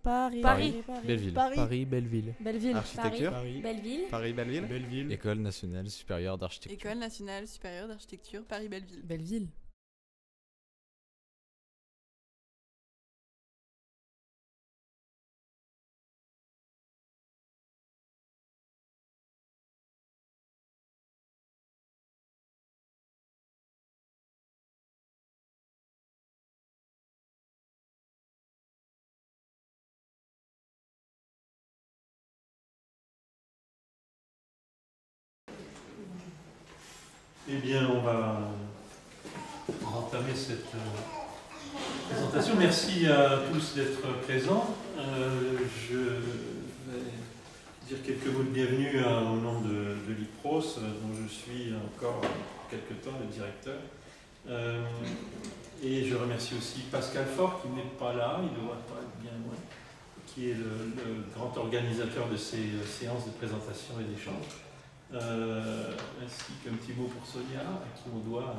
Paris. Belleville. Paris, Belleville. Belleville. Architecture. Paris. Belleville. Paris, Belleville. Belleville. École nationale supérieure d'architecture. École nationale supérieure d'architecture Paris-Belleville. Belleville. Eh bien, on va entamer cette présentation. Merci à tous d'être présents. Je vais dire quelques mots de bienvenue au nom de l'IPROS, dont je suis encore quelque temps le directeur. Et je remercie aussi Pascal Faure, qui n'est pas là, il ne doit pas être bien loin, qui est le grand organisateur de ces séances de présentation et d'échange. Ainsi qu'un petit mot pour Sonia, à qui on doit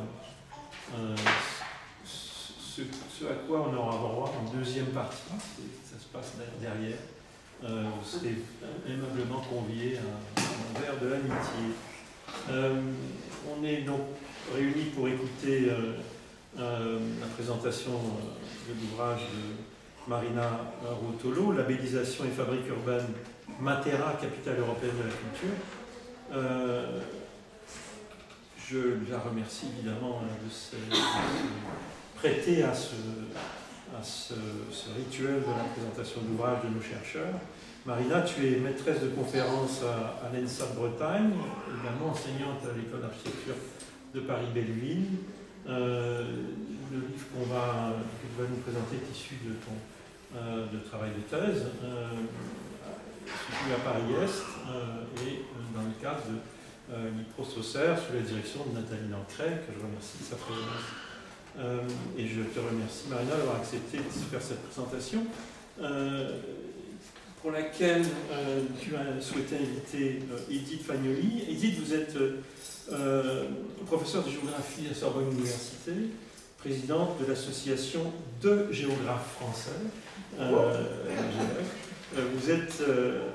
ce à quoi on aura droit en deuxième partie, ça se passe derrière. Vous serez aimablement conviés à un verre de l'amitié. On est donc réunis pour écouter la présentation de l'ouvrage de Marina Ruotolo, Labellisation et fabrique urbaine Matera, capitale européenne de la culture. Je la remercie évidemment de se prêter à ce rituel de la présentation de l'ouvrage de nos chercheurs. Marina, tu es maîtresse de conférence à l'ENSA de Bretagne, également enseignante à l'école d'architecture de Paris-Belleville. Le livre que tu vas nous présenter est issu de ton travail de thèse. Situé à Paris-Est et dans le cadre de l'IPROS Auxerre sous la direction de Nathalie Lancret, que je remercie de sa présence. Et je te remercie, Marina, d'avoir accepté de faire cette présentation pour laquelle tu as souhaité inviter Edith Fagnoli. Edith, vous êtes professeure de géographie à Sorbonne Université, présidente de l'association de géographes français. Vous êtes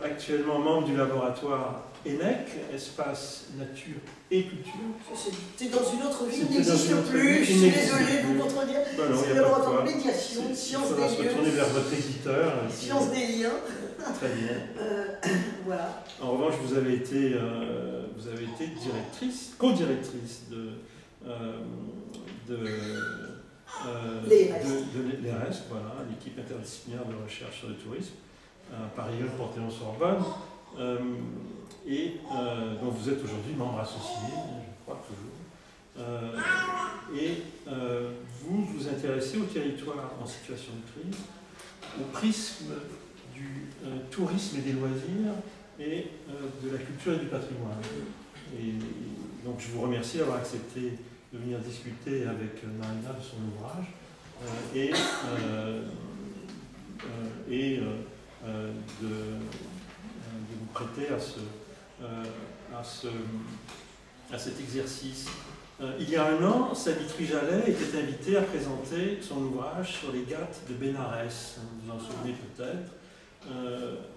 actuellement membre du laboratoire ENEC, Espace, Nature et Culture. C'est dans une autre vie, il n'existe plus, je suis désolé de vous contredire. C'est le laboratoire de médiation, sciences des lieux. Il faudra se tourner vers votre éditeur. Sciences des liens. Très bien. Voilà. En revanche, vous avez été directrice, co-directrice de l'ERES, voilà, l'équipe interdisciplinaire de recherche sur le tourisme. Paris Panthéon-Sorbonne, dont vous êtes aujourd'hui membre associé, je crois toujours. Vous vous intéressez au territoire en situation de crise, au prisme du tourisme et des loisirs et de la culture et du patrimoine. Et donc je vous remercie d'avoir accepté de venir discuter avec Marina de son ouvrage de vous prêter à cet exercice. Il y a un an, Sally Trijalet était invitée à présenter son ouvrage sur les Ghates de Bénarès. Vous vous en souvenez peut-être.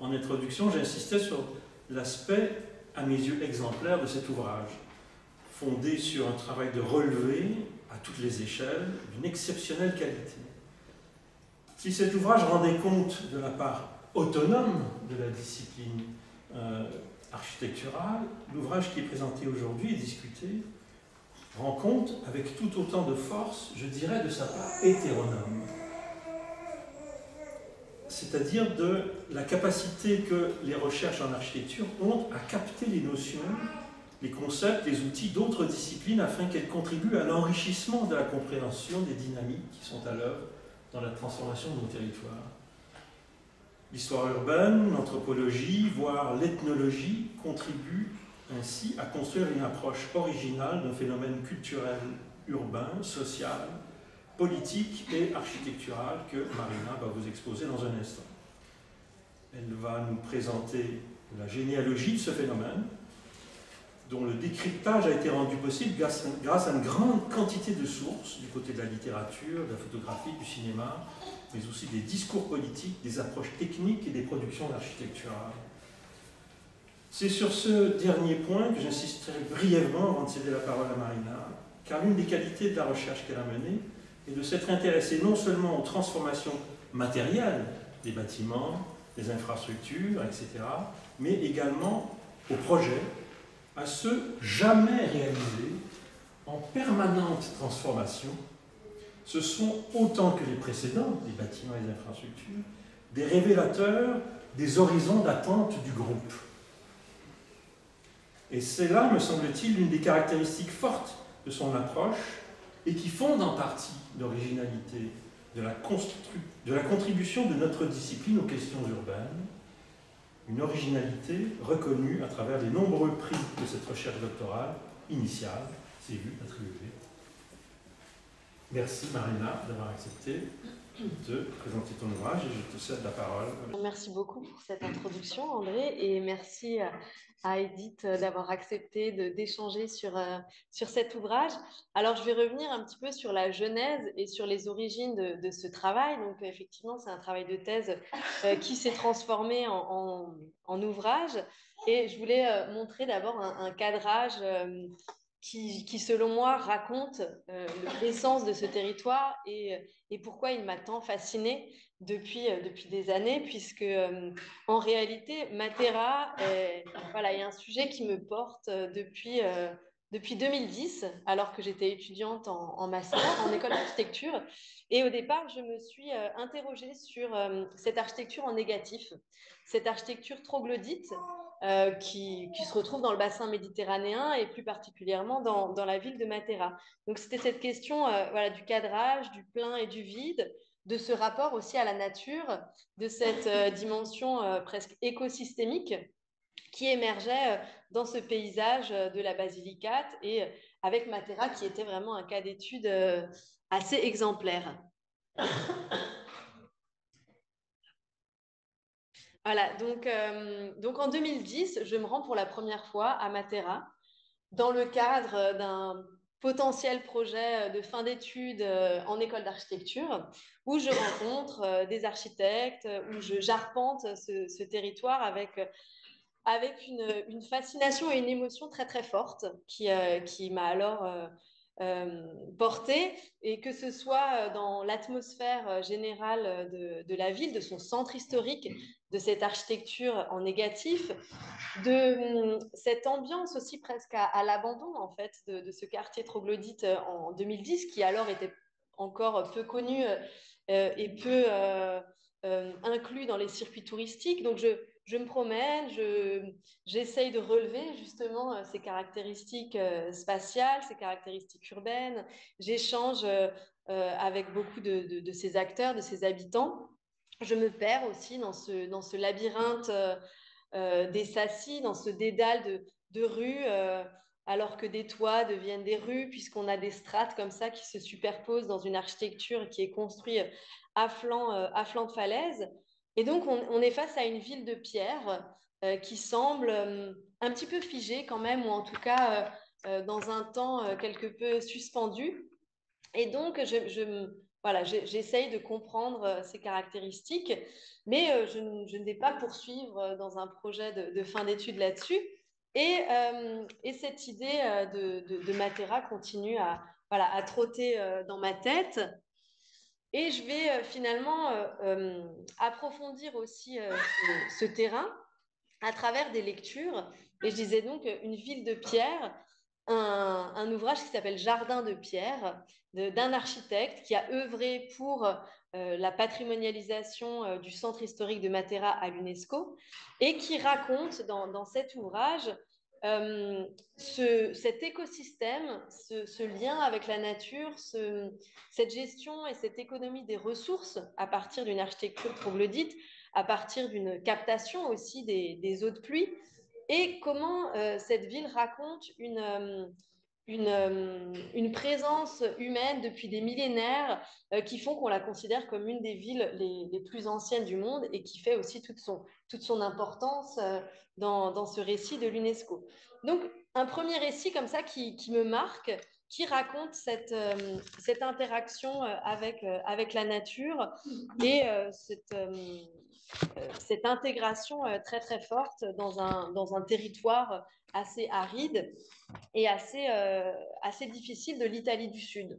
En introduction, j'insistais sur l'aspect, à mes yeux, exemplaire de cet ouvrage, fondé sur un travail de relevé à toutes les échelles, d'une exceptionnelle qualité. Si cet ouvrage rendait compte de la part autonome de la discipline architecturale, l'ouvrage qui est présenté aujourd'hui et discuté rend compte avec tout autant de force, je dirais, de sa part hétéronome. C'est-à-dire de la capacité que les recherches en architecture ont à capter les notions, les concepts, les outils d'autres disciplines afin qu'elles contribuent à l'enrichissement de la compréhension des dynamiques qui sont à l'œuvre dans la transformation de nos territoires. L'histoire urbaine, l'anthropologie, voire l'ethnologie contribuent ainsi à construire une approche originale d'un phénomène culturel, urbain, social, politique et architectural que Marina va vous exposer dans un instant. Elle va nous présenter la généalogie de ce phénomène, dont le décryptage a été rendu possible grâce à une grande quantité de sources, du côté de la littérature, de la photographie, du cinéma, mais aussi des discours politiques, des approches techniques et des productions architecturales. C'est sur ce dernier point que j'insisterai brièvement avant de céder la parole à Marina, car l'une des qualités de la recherche qu'elle a menée est de s'être intéressée non seulement aux transformations matérielles des bâtiments, des infrastructures, etc., mais également aux projets, à ceux jamais réalisés en permanente transformation. Ce sont, autant que les précédents, les bâtiments et les infrastructures, des révélateurs des horizons d'attente du groupe. Et c'est là, me semble-t-il, l'une des caractéristiques fortes de son approche et qui fonde en partie l'originalité de la contribution de notre discipline aux questions urbaines, une originalité reconnue à travers les nombreux prix de cette recherche doctorale initiale, c'est vu, attribuée. Merci Marina d'avoir accepté de présenter ton ouvrage et je te cède la parole. Merci beaucoup pour cette introduction André et merci à Edith d'avoir accepté d'échanger sur cet ouvrage. Alors je vais revenir un petit peu sur la genèse et sur les origines de ce travail. Donc effectivement c'est un travail de thèse qui s'est transformé en ouvrage et je voulais montrer d'abord un cadrage qui, selon moi, raconte l'essence de ce territoire et pourquoi il m'a tant fascinée depuis des années, puisque en réalité, Matera est un sujet qui me porte depuis 2010, alors que j'étais étudiante en master, en école d'architecture. Et au départ, je me suis interrogée sur cette architecture en négatif, cette architecture troglodyte, qui se retrouve dans le bassin méditerranéen et plus particulièrement dans la ville de Matera. Donc c'était cette question du cadrage, du plein et du vide, de ce rapport aussi à la nature, de cette dimension presque écosystémique qui émergeait dans ce paysage de la Basilicate et avec Matera qui était vraiment un cas d'étude assez exemplaire. Voilà, donc en 2010, je me rends pour la première fois à Matera dans le cadre d'un potentiel projet de fin d'études en école d'architecture où je rencontre des architectes, où j'arpente ce territoire avec une fascination et une émotion très très forte qui m'a alors portée, et que ce soit dans l'atmosphère générale de la ville, de son centre historique, de cette architecture en négatif, de cette ambiance aussi presque à l'abandon en fait de ce quartier troglodyte en 2010 qui alors était encore peu connu et peu inclus dans les circuits touristiques. Donc je me promène, j'essaye de relever justement ces caractéristiques spatiales, ces caractéristiques urbaines. J'échange avec beaucoup de ces acteurs, de ces habitants. Je me perds aussi dans ce labyrinthe des sassis, dans ce dédale de rues, alors que des toits deviennent des rues, puisqu'on a des strates comme ça qui se superposent dans une architecture qui est construite à flanc de falaise. Et donc, on est face à une ville de pierre qui semble un petit peu figée quand même, ou en tout cas dans un temps quelque peu suspendu. Et donc, j'essaye de comprendre ces caractéristiques, mais je ne vais pas poursuivre dans un projet de fin d'études là-dessus. Et cette idée de Matera continue à trotter dans ma tête. Et je vais finalement approfondir aussi ce terrain à travers des lectures. Et je disais donc une ville de pierre, un ouvrage qui s'appelle Jardin de pierre, d'un architecte qui a œuvré pour la patrimonialisation du centre historique de Matera à l'UNESCO et qui raconte dans cet ouvrage cet écosystème, ce lien avec la nature, cette gestion et cette économie des ressources à partir d'une architecture troglodyte, à partir d'une captation aussi des eaux de pluie, et comment cette ville raconte une présence humaine depuis des millénaires qui font qu'on la considère comme une des villes les plus anciennes du monde et qui fait aussi toute son importance dans ce récit de l'UNESCO. Donc, un premier récit comme ça qui me marque, qui raconte cette interaction avec la nature et cette intégration très très forte dans un territoire assez aride et assez difficile de l'Italie du Sud.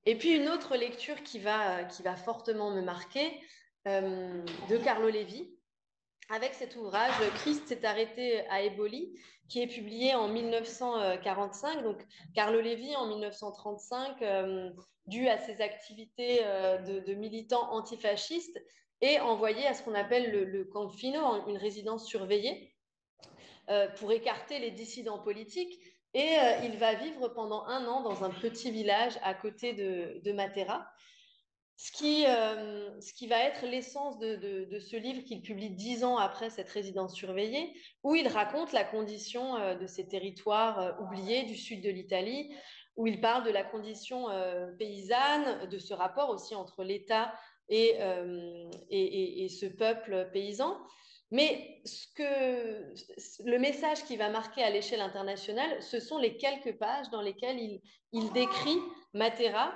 Et puis une autre lecture qui va fortement me marquer, de Carlo Levi, avec cet ouvrage « Christ s'est arrêté à Eboli », qui est publié en 1945. Donc, Carlo Levi, en 1935, dû à ses activités de militant antifasciste, est envoyé à ce qu'on appelle le Confino, une résidence surveillée, pour écarter les dissidents politiques. Et il va vivre pendant 1 an dans un petit village à côté de Matera. Ce qui va être l'essence de ce livre qu'il publie 10 ans après cette résidence surveillée, où il raconte la condition de ces territoires oubliés du sud de l'Italie, où il parle de la condition paysanne, de ce rapport aussi entre l'État et ce peuple paysan. Mais le message qui va marquer à l'échelle internationale, ce sont les quelques pages dans lesquelles il décrit Matera.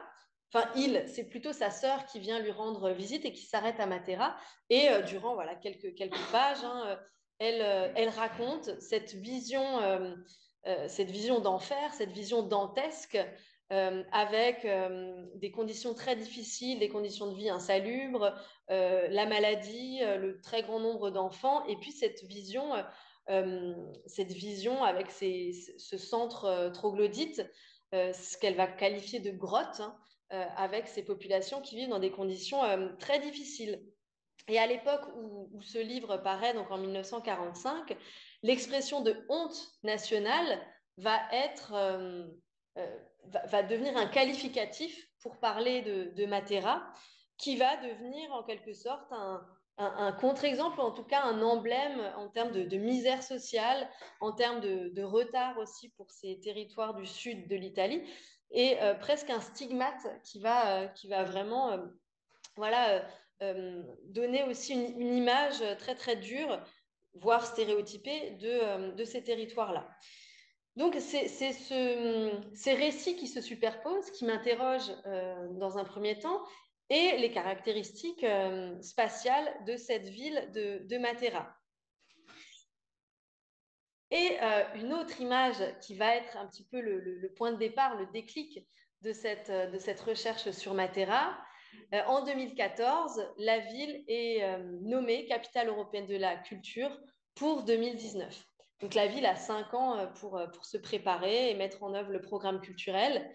Enfin, c'est plutôt sa sœur qui vient lui rendre visite et qui s'arrête à Matera. Et durant quelques pages, elle raconte cette vision d'enfer, cette vision dantesque, avec des conditions très difficiles, des conditions de vie insalubres, la maladie, le très grand nombre d'enfants, et puis cette vision avec ce centre troglodyte, ce qu'elle va qualifier de grotte, avec ces populations qui vivent dans des conditions très difficiles. Et à l'époque où ce livre paraît, donc en 1945, l'expression de honte nationale va devenir un qualificatif pour parler de Matera, qui va devenir en quelque sorte un contre-exemple, en tout cas un emblème en termes de misère sociale, en termes de retard aussi pour ces territoires du sud de l'Italie, et presque un stigmate qui va vraiment donner aussi une image très très dure, voire stéréotypée de ces territoires-là. Donc c'est ces récits qui se superposent, qui m'interrogent dans un premier temps, et les caractéristiques spatiales de cette ville de Matera. Et une autre image qui va être un petit peu le point de départ, le déclic de cette recherche sur Matera. En 2014, la ville est nommée capitale européenne de la culture pour 2019. Donc la ville a 5 ans pour se préparer et mettre en œuvre le programme culturel.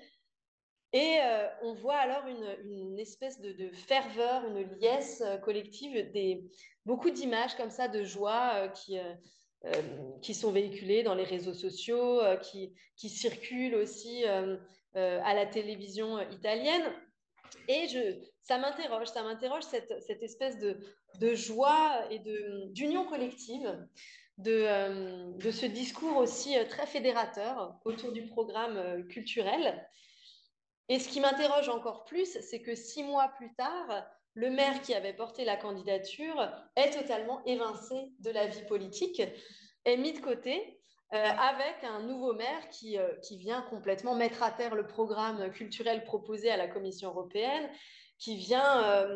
Et on voit alors une espèce de ferveur, une liesse collective, beaucoup d'images comme ça de joie qui sont véhiculées dans les réseaux sociaux, qui circulent aussi à la télévision italienne. Et ça m'interroge cette espèce de joie et d'union collective, de ce discours aussi très fédérateur autour du programme culturel. Et ce qui m'interroge encore plus, c'est que 6 mois plus tard, le maire qui avait porté la candidature est totalement évincé de la vie politique, est mis de côté, avec un nouveau maire qui vient complètement mettre à terre le programme culturel proposé à la Commission européenne, qui vient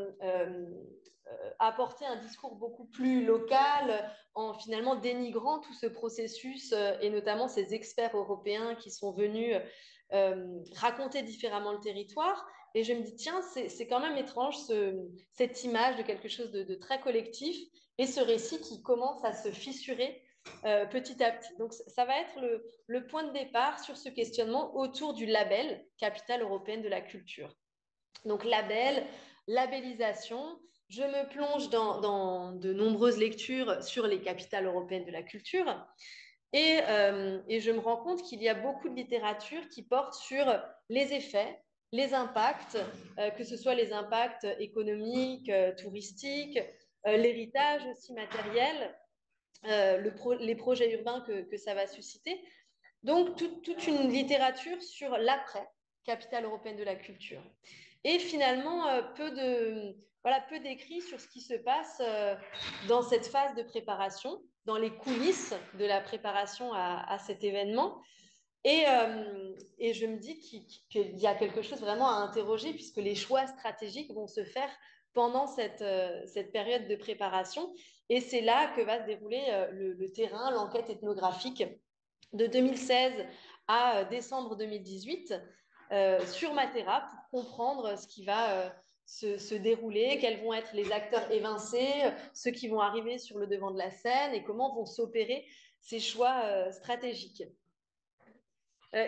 apporter un discours beaucoup plus local en finalement dénigrant tout ce processus et notamment ces experts européens qui sont venus raconter différemment le territoire. Et je me dis, tiens, c'est quand même étrange cette image de quelque chose de très collectif et ce récit qui commence à se fissurer petit à petit. Donc ça va être le point de départ sur ce questionnement autour du label Capitale européenne de la culture. Donc labellisation, je me plonge dans de nombreuses lectures sur les capitales européennes de la culture. Et je me rends compte qu'il y a beaucoup de littérature qui porte sur les effets, les impacts, que ce soit les impacts économiques, touristiques, l'héritage aussi matériel, les projets urbains que ça va susciter. Donc, toute une littérature sur l'après, capitale européenne de la culture. Et finalement, peu voilà, peu d'écrits sur ce qui se passe dans cette phase de préparation, dans les coulisses de la préparation à cet événement. Et je me dis qu'il y a quelque chose vraiment à interroger puisque les choix stratégiques vont se faire pendant cette période de préparation. Et c'est là que va se dérouler le terrain, l'enquête ethnographique de 2016 à décembre 2018 sur Matera pour comprendre ce qui va se dérouler, quels vont être les acteurs évincés, ceux qui vont arriver sur le devant de la scène et comment vont s'opérer ces choix stratégiques.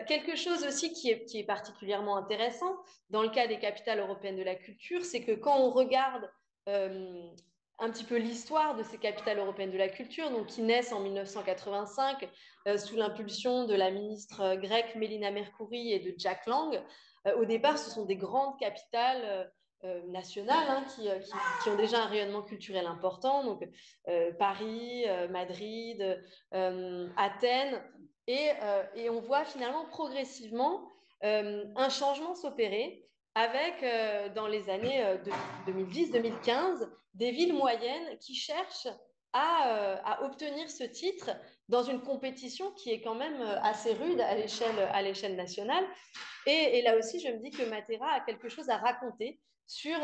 Quelque chose aussi qui est particulièrement intéressant dans le cas des capitales européennes de la culture, c'est que quand on regarde un petit peu l'histoire de ces capitales européennes de la culture, donc qui naissent en 1985 sous l'impulsion de la ministre grecque Mélina Mercouri et de Jack Lang, au départ, ce sont des grandes capitales nationales hein, qui ont déjà un rayonnement culturel important, donc Paris, Madrid, Athènes. Et on voit finalement progressivement un changement s'opérer avec, dans les années 2010-2015, des villes moyennes qui cherchent à obtenir ce titre dans une compétition qui est quand même assez rude à l'échelle nationale. Et là aussi, je me dis que Matera a quelque chose à raconter sur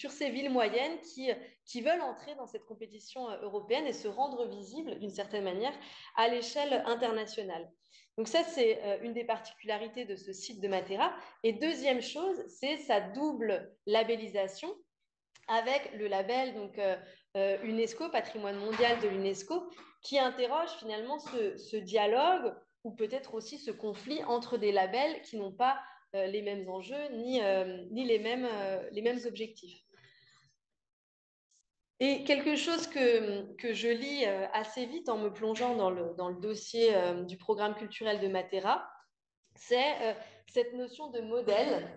ces villes moyennes qui veulent entrer dans cette compétition européenne et se rendre visibles d'une certaine manière à l'échelle internationale. Donc ça, c'est une des particularités de ce site de Matera. Et deuxième chose, c'est sa double labellisation avec le label donc, UNESCO, Patrimoine mondial de l'UNESCO, qui interroge finalement ce dialogue ou peut-être aussi ce conflit entre des labels qui n'ont pas les mêmes enjeux ni les mêmes objectifs. Et quelque chose que je lis assez vite en me plongeant dans le dossier du programme culturel de Matera, c'est cette notion de modèle.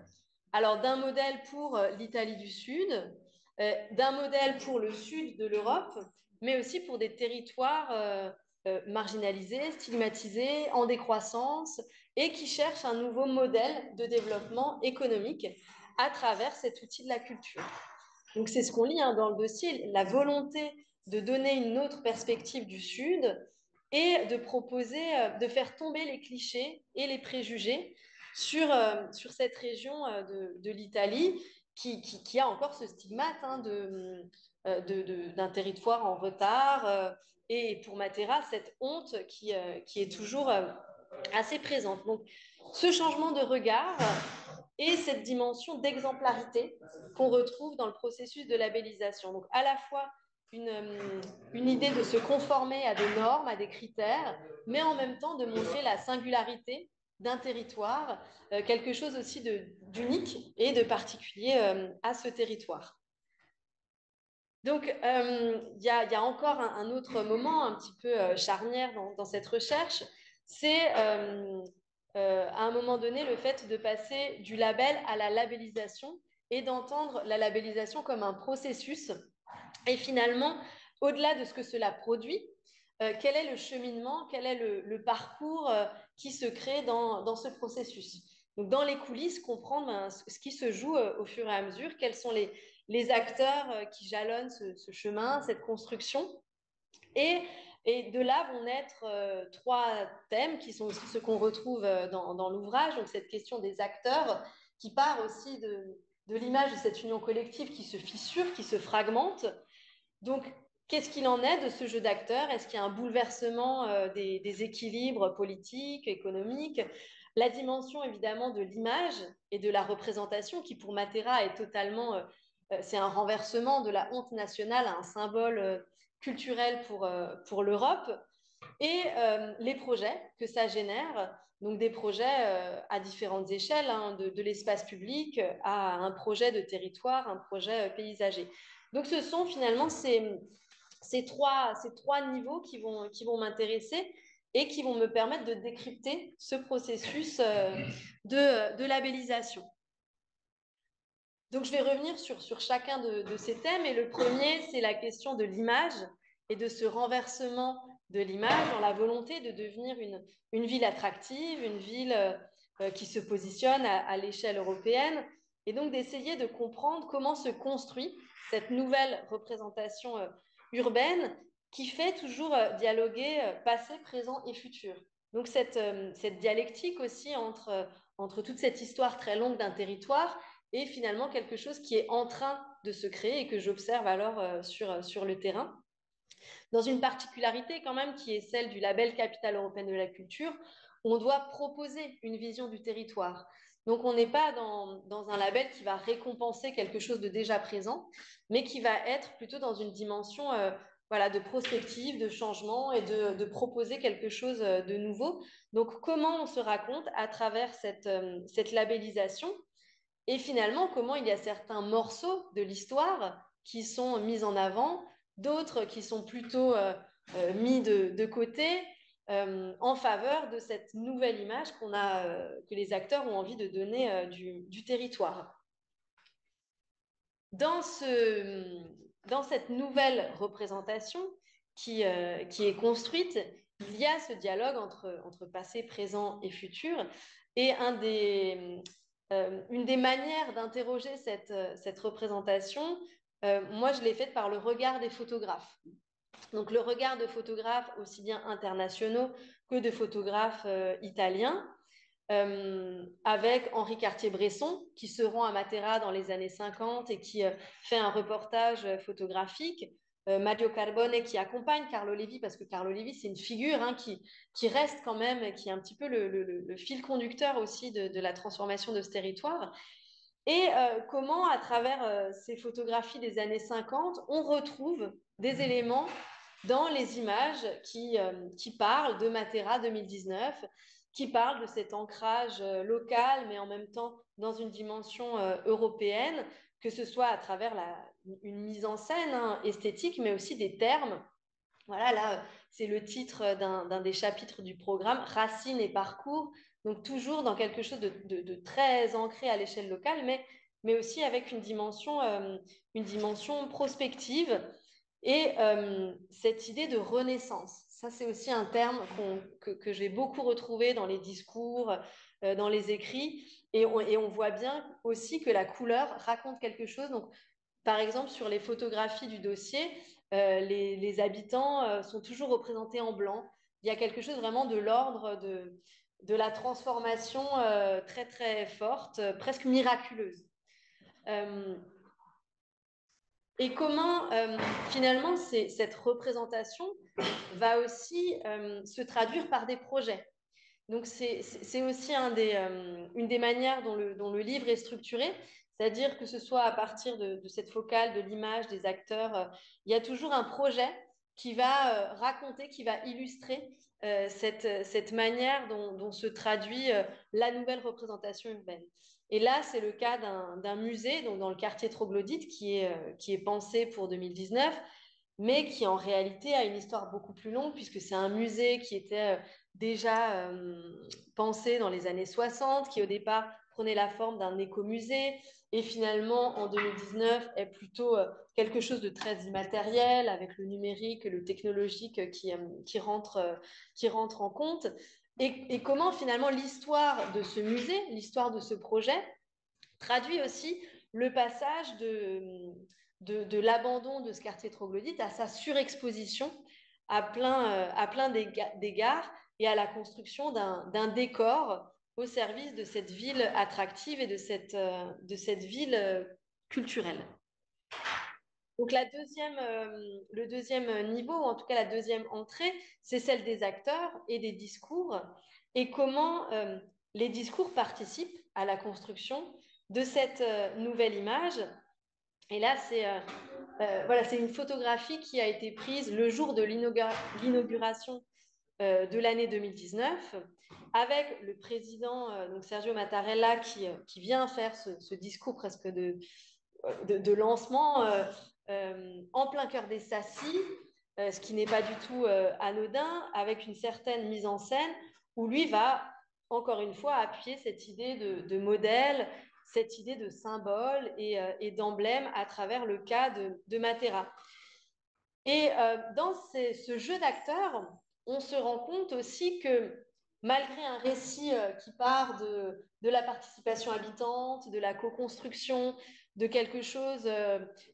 Alors d'un modèle pour l'Italie du Sud, d'un modèle pour le sud de l'Europe, mais aussi pour des territoires marginalisés, stigmatisés, en décroissance, et qui cherchent un nouveau modèle de développement économique à travers cet outil de la culture. Donc c'est ce qu'on lit hein, dans le dossier, la volonté de donner une autre perspective du Sud et de proposer, de faire tomber les clichés et les préjugés sur cette région de l'Italie qui a encore ce stigmate hein, d'un territoire en retard et pour Matera, cette honte qui est toujours assez présente. Donc ce changement de regard et cette dimension d'exemplarité qu'on retrouve dans le processus de labellisation. Donc, à la fois une idée de se conformer à des normes, à des critères, mais en même temps de montrer la singularité d'un territoire, quelque chose aussi d'unique et de particulier à ce territoire. Donc, il y a encore un autre moment un petit peu charnière dans cette recherche, c'est à un moment donné le fait de passer du label à la labellisation et d'entendre la labellisation comme un processus. Et finalement, au-delà de ce que cela produit, quel est le cheminement, quel est le parcours qui se crée dans ce processus. Donc, dans les coulisses, comprendre ce qui se joue au fur et à mesure, quels sont les acteurs qui jalonnent ce chemin, cette construction. Et de là vont naître trois thèmes qui sont aussi ceux qu'on retrouve dans l'ouvrage. Donc cette question des acteurs qui part aussi de l'image de cette union collective qui se fissure, qui se fragmente. Donc qu'est-ce qu'il en est de ce jeu d'acteurs? Est-ce qu'il y a un bouleversement des équilibres politiques, économiques? La dimension évidemment de l'image et de la représentation qui pour Matera est totalement... c'est un renversement de la honte nationale à un symbole culturel pour l'Europe et les projets que ça génère, donc des projets à différentes échelles, hein, de l'espace public à un projet de territoire, un projet paysager. Donc ce sont finalement ces trois niveaux qui vont m'intéresser et qui vont me permettre de décrypter ce processus de labellisation. Donc, je vais revenir sur chacun de ces thèmes. Et le premier, c'est la question de l'image et de ce renversement de l'image dans la volonté de devenir une ville attractive, une ville qui se positionne à l'échelle européenne. et donc d'essayer de comprendre comment se construit cette nouvelle représentation urbaine qui fait toujours dialoguer passé, présent et futur. Donc cette dialectique aussi entre toute cette histoire très longue d'un territoire et finalement quelque chose qui est en train de se créer et que j'observe alors sur le terrain. Dans une particularité quand même qui est celle du label Capitale européenne de la culture, on doit proposer une vision du territoire. Donc on n'est pas dans un label qui va récompenser quelque chose de déjà présent, mais qui va être plutôt dans une dimension de prospective, de changement et de proposer quelque chose de nouveau. Donc comment on se raconte à travers cette labellisation et finalement comment il y a certains morceaux de l'histoire qui sont mis en avant, d'autres qui sont plutôt mis de côté en faveur de cette nouvelle image que les acteurs ont envie de donner du territoire. Dans cette nouvelle représentation qui est construite, il y a ce dialogue entre passé, présent et futur. Et une des manières d'interroger cette représentation, moi je l'ai faite par le regard des photographes. Donc le regard de photographes aussi bien internationaux que de photographes italiens, avec Henri Cartier-Bresson qui se rend à Matera dans les années 50 et qui fait un reportage photographique, Mario Carbone qui accompagne Carlo Levi, parce que Carlo Levi c'est une figure qui reste quand même, qui est un petit peu le fil conducteur aussi de la transformation de ce territoire. Et comment à travers ces photographies des années 50 on retrouve des éléments dans les images qui parlent de Matera 2019, qui parlent de cet ancrage local, mais en même temps dans une dimension européenne, que ce soit à travers une mise en scène esthétique, mais aussi des termes. Voilà, là, c'est le titre d'un des chapitres du programme, Racines et parcours, donc toujours dans quelque chose de très ancré à l'échelle locale, mais aussi avec une dimension prospective. Et cette idée de renaissance, ça c'est aussi un terme que j'ai beaucoup retrouvé dans les discours, dans les écrits, et on voit bien aussi que la couleur raconte quelque chose. Donc, par exemple, sur les photographies du dossier, les habitants sont toujours représentés en blanc. Il y a quelque chose vraiment de l'ordre de la transformation très très forte, presque miraculeuse. Et comment finalement cette représentation va aussi se traduire par des projets. Donc c'est aussi une des manières dont le livre est structuré, c'est-à-dire que ce soit à partir de cette focale, de l'image, des acteurs, il y a toujours un projet qui va raconter, qui va illustrer cette manière dont se traduit la nouvelle représentation urbaine. Et là, c'est le cas d'un musée donc dans le quartier troglodyte qui est pensé pour 2019, mais qui en réalité a une histoire beaucoup plus longue puisque c'est un musée qui était déjà pensé dans les années 60, qui au départ prenait la forme d'un écomusée et finalement en 2019 est plutôt quelque chose de très immatériel avec le numérique, le technologique qui rentre en compte. Et comment finalement l'histoire de ce musée, l'histoire de ce projet traduit aussi le passage de l'abandon de ce quartier troglodyte à sa surexposition à plein d'égards et à la construction d'un décor au service de cette ville attractive et de cette ville culturelle. Donc le deuxième niveau, ou en tout cas la deuxième entrée, c'est celle des acteurs et des discours, et comment les discours participent à la construction de cette nouvelle image. Et là, c'est une photographie qui a été prise le jour de l'inauguration de l'année 2019, avec le président donc Sergio Mattarella qui vient faire ce discours presque de lancement en plein cœur des Sacis, ce qui n'est pas du tout anodin, avec une certaine mise en scène où lui va encore une fois appuyer cette idée de modèle, cette idée de symbole et d'emblème à travers le cas de Matera. Et dans ce jeu d'acteurs, on se rend compte aussi que malgré un récit qui part de de la participation habitante, de la co-construction, de quelque chose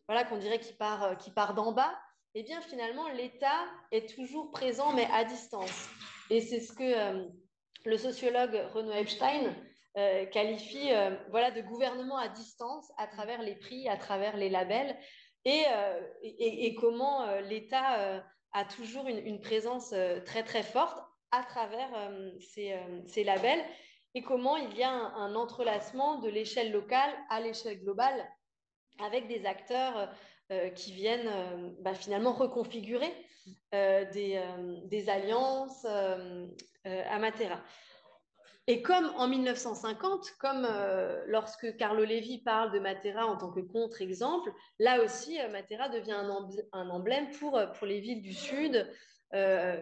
voilà, qu'on dirait qui part d'en bas, eh bien finalement l'État est toujours présent mais à distance. Et c'est ce que le sociologue Renaud Epstein qualifie voilà, de gouvernement à distance à travers les prix, à travers les labels, et comment l'État a toujours une présence très très forte à travers ces labels, et comment il y a un entrelacement de l'échelle locale à l'échelle globale avec des acteurs qui viennent finalement reconfigurer des alliances à Matera. Et comme en 1950, comme lorsque Carlo Levi parle de Matera en tant que contre-exemple, là aussi, Matera devient un emblème pour les villes du Sud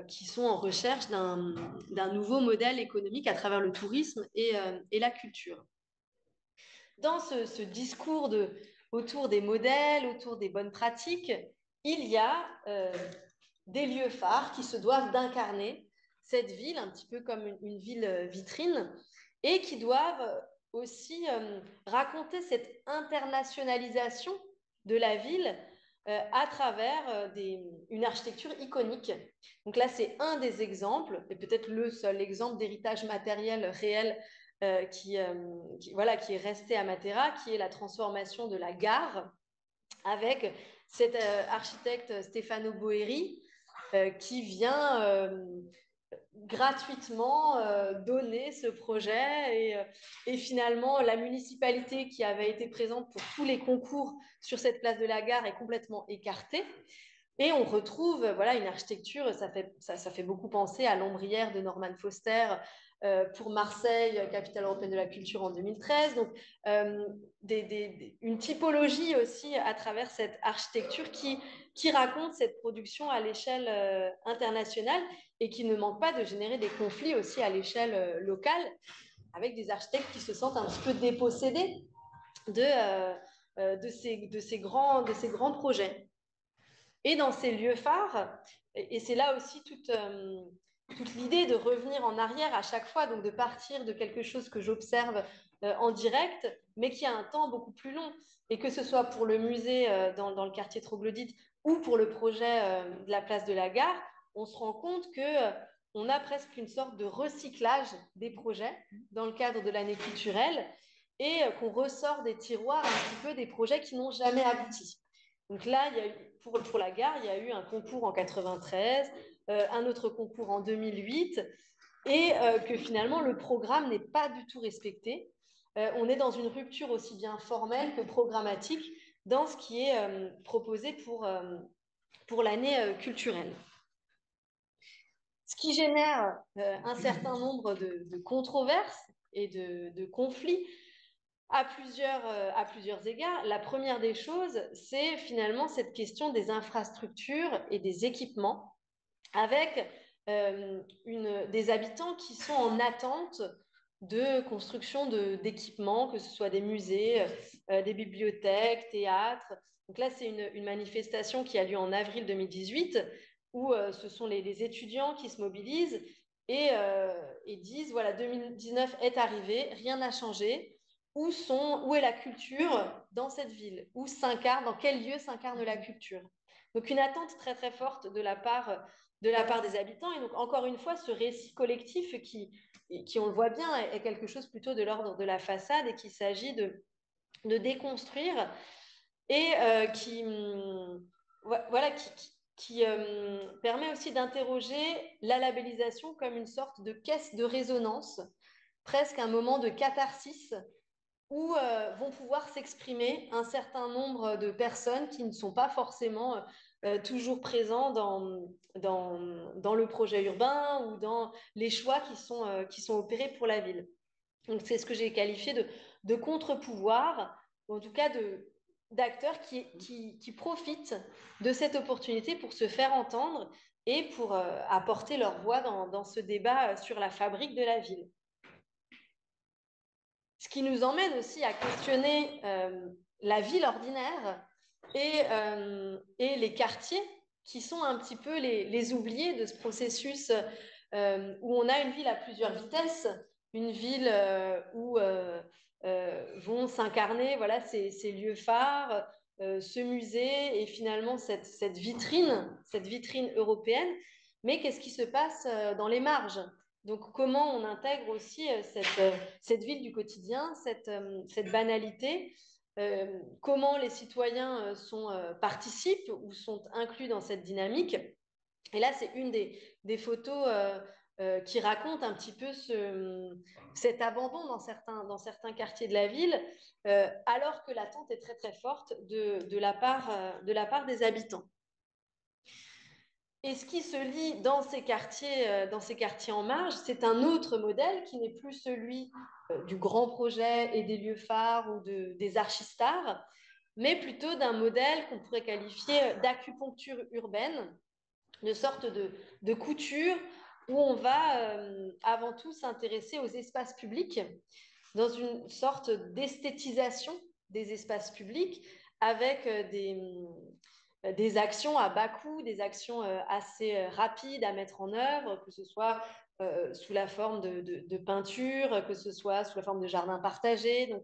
qui sont en recherche d'un nouveau modèle économique à travers le tourisme et la culture. Dans ce discours autour des modèles, autour des bonnes pratiques, il y a des lieux phares qui se doivent d'incarner cette ville, un petit peu comme une ville vitrine, et qui doivent aussi raconter cette internationalisation de la ville à travers une architecture iconique. Donc là, c'est un des exemples, et peut-être le seul exemple d'héritage matériel réel qui est resté à Matera, qui est la transformation de la gare avec cet architecte Stefano Boeri qui vient gratuitement donner ce projet, et finalement la municipalité qui avait été présente pour tous les concours sur cette place de la gare est complètement écartée. Et on retrouve voilà, une architecture, ça fait beaucoup penser à l'ombrière de Norman Foster pour Marseille, capitale européenne de la culture en 2013. Donc, une typologie aussi à travers cette architecture qui raconte cette production à l'échelle internationale et qui ne manque pas de générer des conflits aussi à l'échelle locale avec des architectes qui se sentent un petit peu dépossédés de ces grands projets. Et dans ces lieux phares, et c'est là aussi toute l'idée de revenir en arrière à chaque fois, donc de partir de quelque chose que j'observe en direct, mais qui a un temps beaucoup plus long. Et que ce soit pour le musée dans le quartier troglodyte ou pour le projet de la place de la gare, on se rend compte qu'on a presque une sorte de recyclage des projets dans le cadre de l'année culturelle, et qu'on ressort des tiroirs un petit peu des projets qui n'ont jamais abouti. Donc là, il y a eu, pour la gare, il y a eu un concours en 93, un autre concours en 2008, et que finalement, le programme n'est pas du tout respecté. On est dans une rupture aussi bien formelle que programmatique dans ce qui est proposé pour l'année culturelle. Ce qui génère un certain nombre de controverses et de conflits à plusieurs égards. La première des choses, c'est finalement cette question des infrastructures et des équipements, avec des habitants qui sont en attente de construction d'équipements, que ce soit des musées, des bibliothèques, théâtres. Donc là, c'est une manifestation qui a lieu en avril 2018, où ce sont les étudiants qui se mobilisent et disent, voilà, 2019 est arrivé, rien n'a changé. Où est la culture dans cette ville? Dans quel lieu s'incarne la culture? Donc une attente très très forte de la part des habitants. Et donc encore une fois, ce récit collectif qui on le voit bien, est quelque chose plutôt de l'ordre de la façade, et qu'il s'agit de déconstruire, et qui permet aussi d'interroger la labellisation comme une sorte de caisse de résonance, presque un moment de catharsis, où vont pouvoir s'exprimer un certain nombre de personnes qui ne sont pas forcément toujours présents dans le projet urbain ou dans les choix qui sont opérés pour la ville. Donc c'est ce que j'ai qualifié de contre-pouvoir, ou en tout cas d'acteurs qui profitent de cette opportunité pour se faire entendre et pour apporter leur voix dans ce débat sur la fabrique de la ville. Ce qui nous emmène aussi à questionner la ville ordinaire et les quartiers qui sont un petit peu les oubliés de ce processus où on a une ville à plusieurs vitesses, une ville où vont s'incarner voilà, ces lieux phares, ce musée et finalement cette vitrine européenne. Mais qu'est-ce qui se passe dans les marges? Donc, comment on intègre aussi cette ville du quotidien, cette banalité, comment les citoyens participent ou sont inclus dans cette dynamique. Et là, c'est une des photos qui raconte un petit peu cet abandon dans certains quartiers de la ville, alors que l'attente est très très forte de la part des habitants. Et ce qui se lit dans ces quartiers en marge, c'est un autre modèle qui n'est plus celui du grand projet et des lieux phares ou des archistars, mais plutôt d'un modèle qu'on pourrait qualifier d'acupuncture urbaine, de sorte de couture où on va avant tout s'intéresser aux espaces publics, dans une sorte d'esthétisation des espaces publics, avec des actions à bas coût, des actions assez rapides à mettre en œuvre, que ce soit sous la forme de peinture, que ce soit sous la forme de jardins partagés. Donc,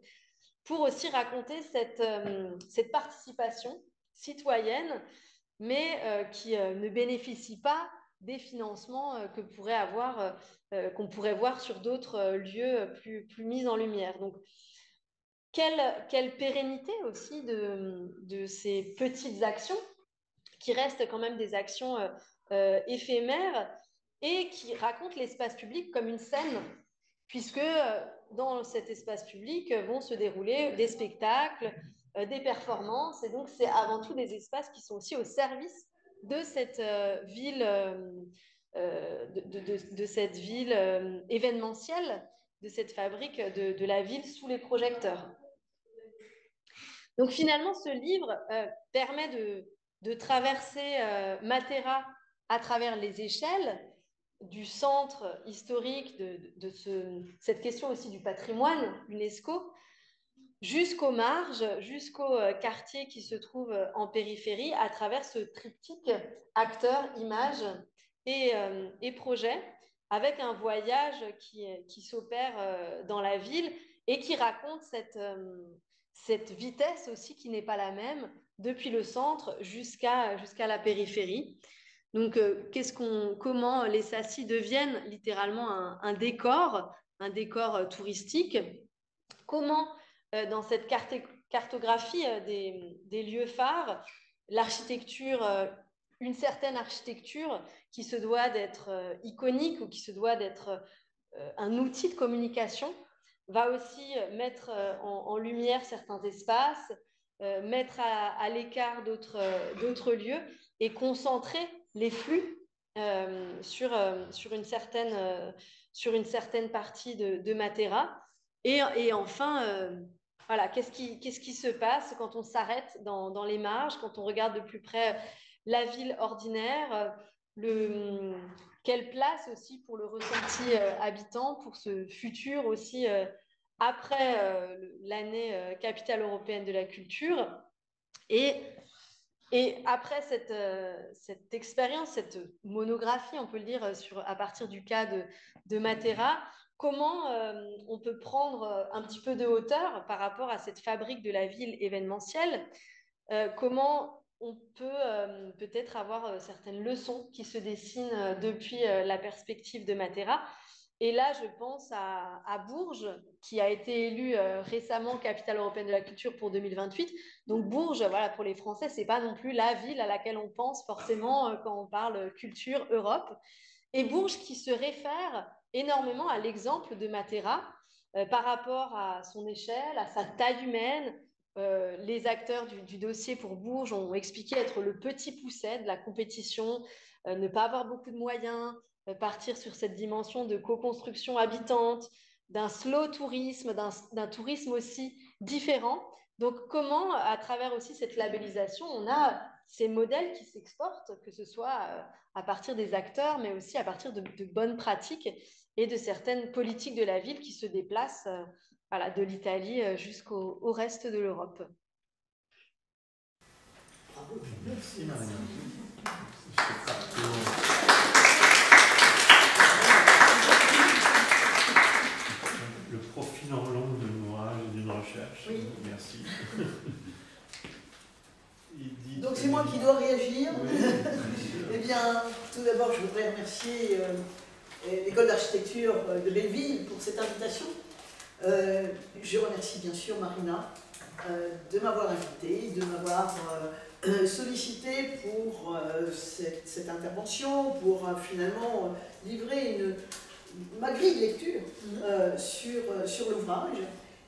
pour aussi raconter cette participation citoyenne, mais qui ne bénéficie pas des financements qu'on pourrait voir sur d'autres lieux plus mis en lumière. Donc, quelle pérennité aussi de ces petites actions qui restent quand même des actions éphémères et qui racontent l'espace public comme une scène, puisque dans cet espace public vont se dérouler des spectacles, des performances, et donc c'est avant tout des espaces qui sont aussi au service de cette ville, de cette ville événementielle, de cette fabrique de la ville sous les projecteurs. Donc finalement, ce livre permet de traverser Matera à travers les échelles du centre historique cette question aussi du patrimoine UNESCO, jusqu'aux marges, jusqu'aux quartiers qui se trouvent en périphérie, à travers ce triptyque acteurs, images et projets, avec un voyage qui s'opère dans la ville et qui raconte cette vitesse aussi qui n'est pas la même depuis le centre jusqu'à la périphérie. Donc, comment les Sacy deviennent littéralement un décor touristique. Comment, dans cette cartographie des lieux phares, l'architecture, une certaine architecture qui se doit d'être iconique ou qui se doit d'être un outil de communication, va aussi mettre en lumière certains espaces, mettre à l'écart d'autres lieux et concentrer les flux sur une certaine partie de Matera. Et enfin, voilà, qu'est-ce qui se passe quand on s'arrête dans les marges, quand on regarde de plus près la ville ordinaire, quelle place aussi pour le ressenti habitant, pour ce futur aussi après l'année capitale européenne de la culture. Et après cette expérience, cette monographie, on peut le dire, à partir du cas de Matera, comment on peut prendre un petit peu de hauteur par rapport à cette fabrique de la ville événementielle, comment on peut peut-être avoir certaines leçons qui se dessinent depuis la perspective de Matera. Et là, je pense à Bourges, qui a été élue récemment capitale européenne de la culture pour 2028. Donc Bourges, voilà, pour les Français, ce n'est pas non plus la ville à laquelle on pense forcément quand on parle culture, Europe. Et Bourges qui se réfère énormément à l'exemple de Matera par rapport à son échelle, à sa taille humaine. Les acteurs du dossier pour Bourges ont expliqué être le petit pousset de la compétition, ne pas avoir beaucoup de moyens, partir sur cette dimension de co-construction habitante, d'un slow tourisme, d'un tourisme aussi différent. Donc, comment, à travers aussi cette labellisation, on a ces modèles qui s'exportent, que ce soit à partir des acteurs, mais aussi à partir de bonnes pratiques et de certaines politiques de la ville qui se déplacent voilà, de l'Italie jusqu'au reste de l'Europe. Merci Marina. bien, tout d'abord, je voudrais remercier l'École d'architecture de Belleville pour cette invitation. Je remercie bien sûr Marina de m'avoir invitée, de m'avoir sollicité pour cette intervention, pour finalement livrer ma grille de lecture sur l'ouvrage.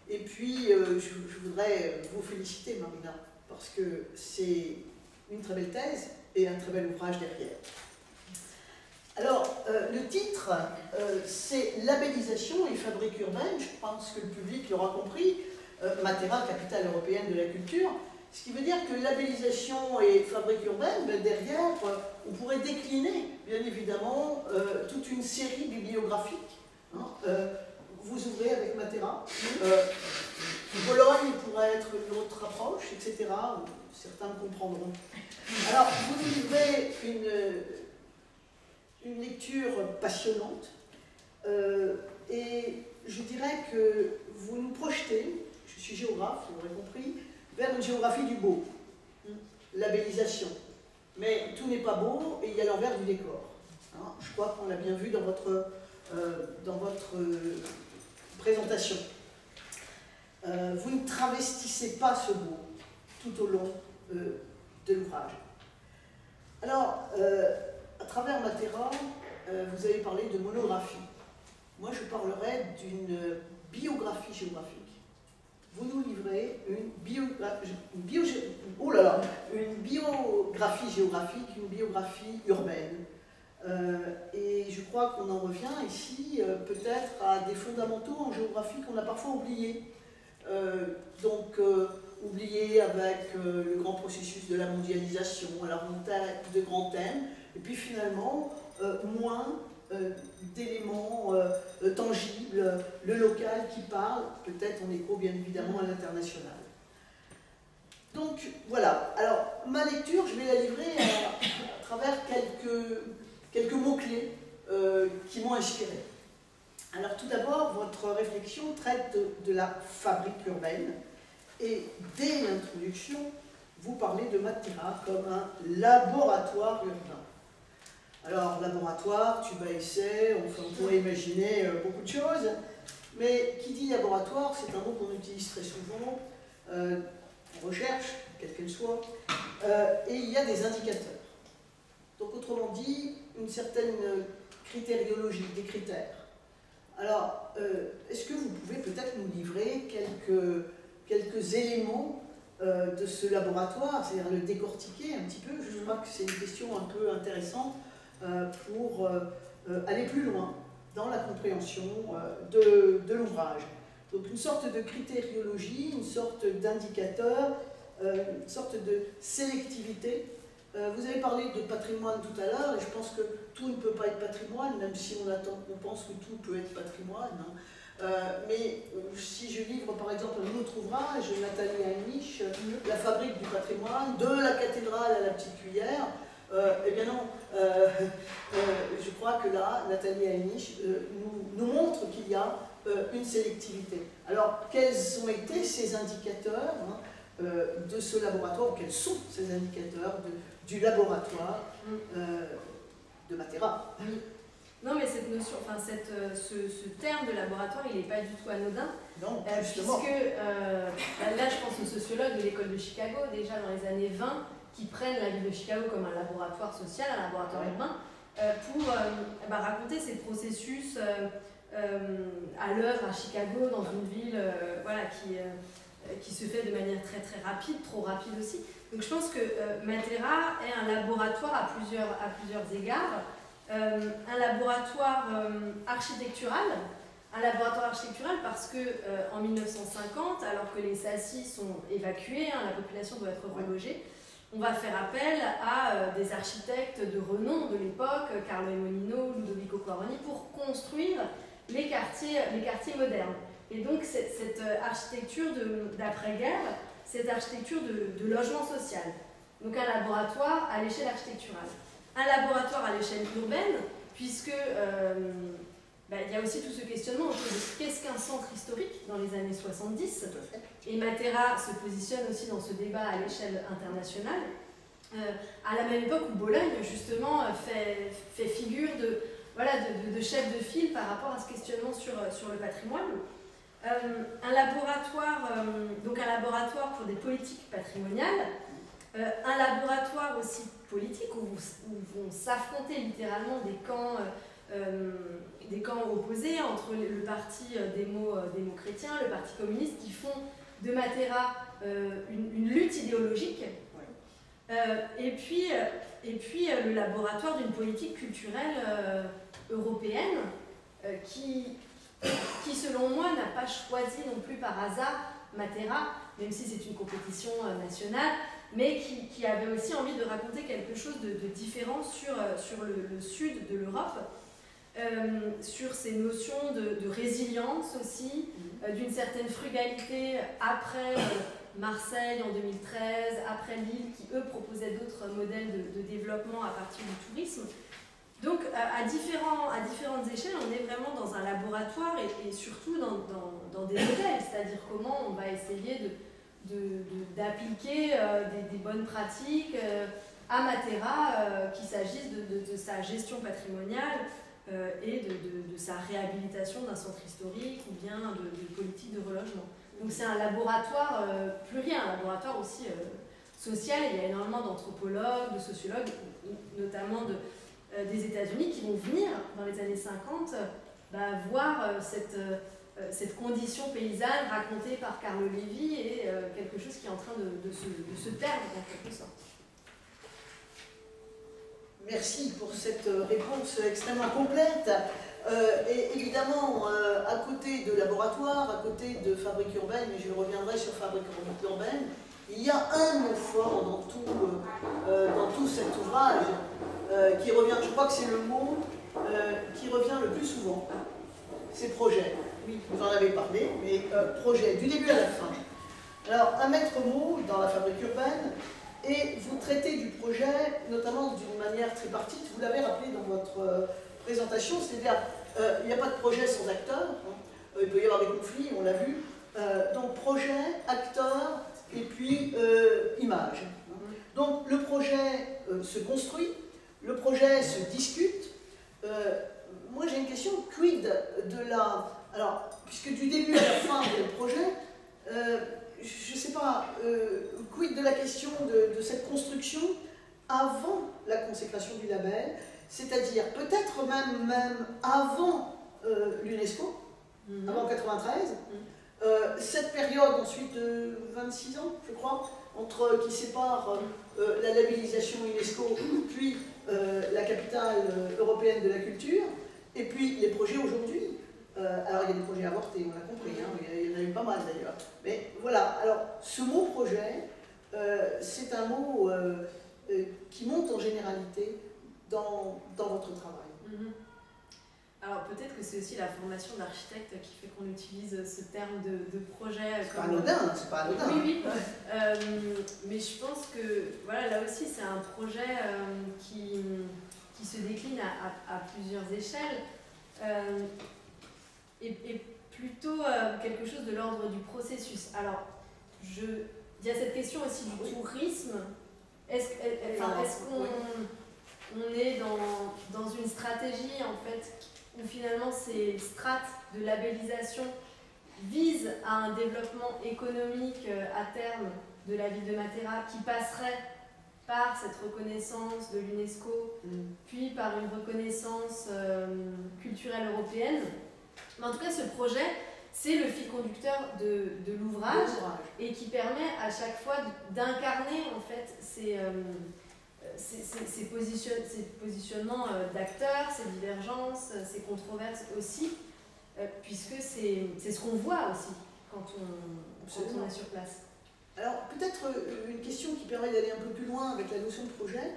Et puis, je voudrais vous féliciter, Marina, parce que c'est une très belle thèse et un très bel ouvrage derrière. Alors, le titre, c'est « Labellisation et fabrique urbaine ». Je pense que le public l'aura compris. Matera, capitale européenne de la culture. Ce qui veut dire que labellisation et fabrique urbaine, ben derrière, on pourrait décliner, bien évidemment, toute une série bibliographique. Hein. Vous ouvrez avec Matera. Bologne pourrait être une autre approche, etc. Certains comprendront. Alors, vous nous livrez une lecture passionnante et je dirais que vous nous projetez, je suis géographe, vous l'aurez compris, vers une géographie du beau, labellisation. Mais tout n'est pas beau et il y a l'envers du décor. Hein, je crois qu'on l'a bien vu dans votre présentation. Vous ne travestissez pas ce beau tout au long de l'ouvrage. Alors, à travers Matera, vous avez parlé de monographie. Moi, je parlerai d'une biographie géographique. Vous nous livrez une biographie géographique, une biographie urbaine. Et je crois qu'on en revient ici peut-être à des fondamentaux en géographie qu'on a parfois oubliés. Oubliés avec le grand processus de la mondialisation, à la remontée de grands thèmes, et puis finalement, moins d'éléments tangibles, le local qui parle, peut-être en écho bien évidemment à l'international. Donc voilà, alors ma lecture, je vais la livrer à travers quelques mots-clés qui m'ont inspiré. Alors tout d'abord, votre réflexion traite de la fabrique urbaine, et dès l'introduction, vous parlez de Matera comme un laboratoire urbain. Alors, laboratoire, tuba-essai, on pourrait imaginer beaucoup de choses, mais qui dit laboratoire, c'est un mot qu'on utilise très souvent en recherche, quelle qu'elle soit, et il y a des indicateurs. Donc, autrement dit, une certaine critériologie, des critères. Alors, est-ce que vous pouvez peut-être nous livrer quelques éléments de ce laboratoire, c'est-à-dire le décortiquer un petit peu? Je crois que c'est une question un peu intéressante pour aller plus loin dans la compréhension de l'ouvrage. Donc une sorte de critériologie, une sorte d'indicateur, une sorte de sélectivité. Vous avez parlé de patrimoine tout à l'heure, et je pense que tout ne peut pas être patrimoine, même si on pense que tout peut être patrimoine. Hein. Mais si je livre par exemple un autre ouvrage, Nathalie Heinrich, La fabrique du patrimoine, de la cathédrale à la petite cuillère, eh bien non, je crois que là, Nathalie Heinrich nous montre qu'il y a une sélectivité. Alors, quels ont été ces indicateurs de ce laboratoire, ou quels sont ces indicateurs du laboratoire de Matera? Non, mais cette notion, enfin, ce terme de laboratoire, il n'est pas du tout anodin. Non, justement. Puisque, là, je pense aux sociologues de l'école de Chicago, déjà dans les années 20, qui prennent la ville de Chicago comme un laboratoire social, un laboratoire urbain, pour raconter ces processus à l'œuvre à Chicago, dans une ville qui se fait de manière très très rapide, trop rapide aussi. Donc je pense que Matera est un laboratoire à plusieurs égards. Un laboratoire architectural. Un laboratoire architectural parce que en 1950, alors que les SACI sont évacués, la population doit être relogée, on va faire appel à des architectes de renom de l'époque, Carlo Emonino, Ludovico Quaroni, pour construire les quartiers modernes. Et donc cette architecture d'après-guerre, cette architecture de logement social. Donc un laboratoire à l'échelle architecturale. Un laboratoire à l'échelle urbaine, puisque il y a aussi tout ce questionnement autour de qu'est-ce qu'un centre historique dans les années 70. Et Matera se positionne aussi dans ce débat à l'échelle internationale. à la même époque où Bologne, justement, fait figure de chef de file par rapport à ce questionnement sur le patrimoine. Un laboratoire pour des politiques patrimoniales, un laboratoire aussi politique où vont s'affronter littéralement des camps opposés entre le parti démo-chrétien, le parti communiste, qui font de Matera une lutte idéologique. Et puis le laboratoire d'une politique culturelle européenne qui, selon moi, n'a pas choisi non plus par hasard Matera, même si c'est une compétition nationale, mais qui avait aussi envie de raconter quelque chose de différent sur le sud de l'Europe, sur ces notions de résilience aussi, d'une certaine frugalité après Marseille en 2013, après Lille, qui eux proposaient d'autres modèles de développement à partir du tourisme. Donc à différentes échelles, on est vraiment dans un laboratoire et surtout dans des modèles, c'est-à-dire comment on va essayer d'appliquer des bonnes pratiques à Matera, qu'il s'agisse de sa gestion patrimoniale et de sa réhabilitation d'un centre historique ou bien de politique de relogement. Donc c'est un laboratoire pluriel, un laboratoire aussi social. Il y a énormément d'anthropologues, de sociologues, notamment des États-Unis, qui vont venir dans les années 50 voir cette condition paysanne racontée par Carlo Levi et quelque chose qui est en train de se perdre en quelque sorte. Merci pour cette réponse extrêmement complète. Et évidemment, à côté de laboratoire, à côté de fabrique urbaine, mais je reviendrai sur fabrique urbaine, il y a un mot fort dans tout cet ouvrage qui revient, je crois que c'est le mot qui revient le plus souvent, c'est projet. Oui, vous en avez parlé, mais projet, du début à la fin. Alors, un maître mot dans la fabrique urbaine, et vous traitez du projet, notamment d'une manière tripartite, vous l'avez rappelé dans votre présentation, c'est-à-dire, il n'y a pas de projet sans acteur, hein. Il peut y avoir des conflits, on l'a vu, donc projet, acteur, et puis image. Donc le projet se construit, le projet se discute. Moi j'ai une question, quid de la... Alors, puisque du début à la fin il y a le projet, je ne sais pas, quid de la question de cette construction avant la consécration du label, c'est-à-dire peut-être même avant l'UNESCO, avant 93, cette période ensuite de 26 ans, je crois, qui sépare la labellisation UNESCO, puis la capitale européenne de la culture, et puis les projets aujourd'hui. Alors il y a des projets avortés, on l'a compris, hein, il y en a eu pas mal d'ailleurs. Mais voilà, alors ce mot projet, c'est un mot qui monte en généralité dans votre travail. Alors peut-être que c'est aussi la formation d'architecte qui fait qu'on utilise ce terme de projet. C'est pas anodin, c'est pas anodin. Oui, mais je pense que voilà, là aussi c'est un projet qui se décline à plusieurs échelles et plutôt quelque chose de l'ordre du processus. Alors, il y a cette question aussi du tourisme. Est-ce qu'on est dans une stratégie en fait où finalement ces strates de labellisation visent à un développement économique à terme de la ville de Matera qui passerait par cette reconnaissance de l'UNESCO, puis par une reconnaissance culturelle européenne. Mais en tout cas, ce projet, c'est le fil conducteur de l'ouvrage et qui permet à chaque fois d'incarner en fait ces positionnements d'acteurs, ces divergences, ces controverses aussi, puisque c'est ce qu'on voit aussi quand on est sur place. Alors, peut-être une question qui permet d'aller un peu plus loin avec la notion de projet.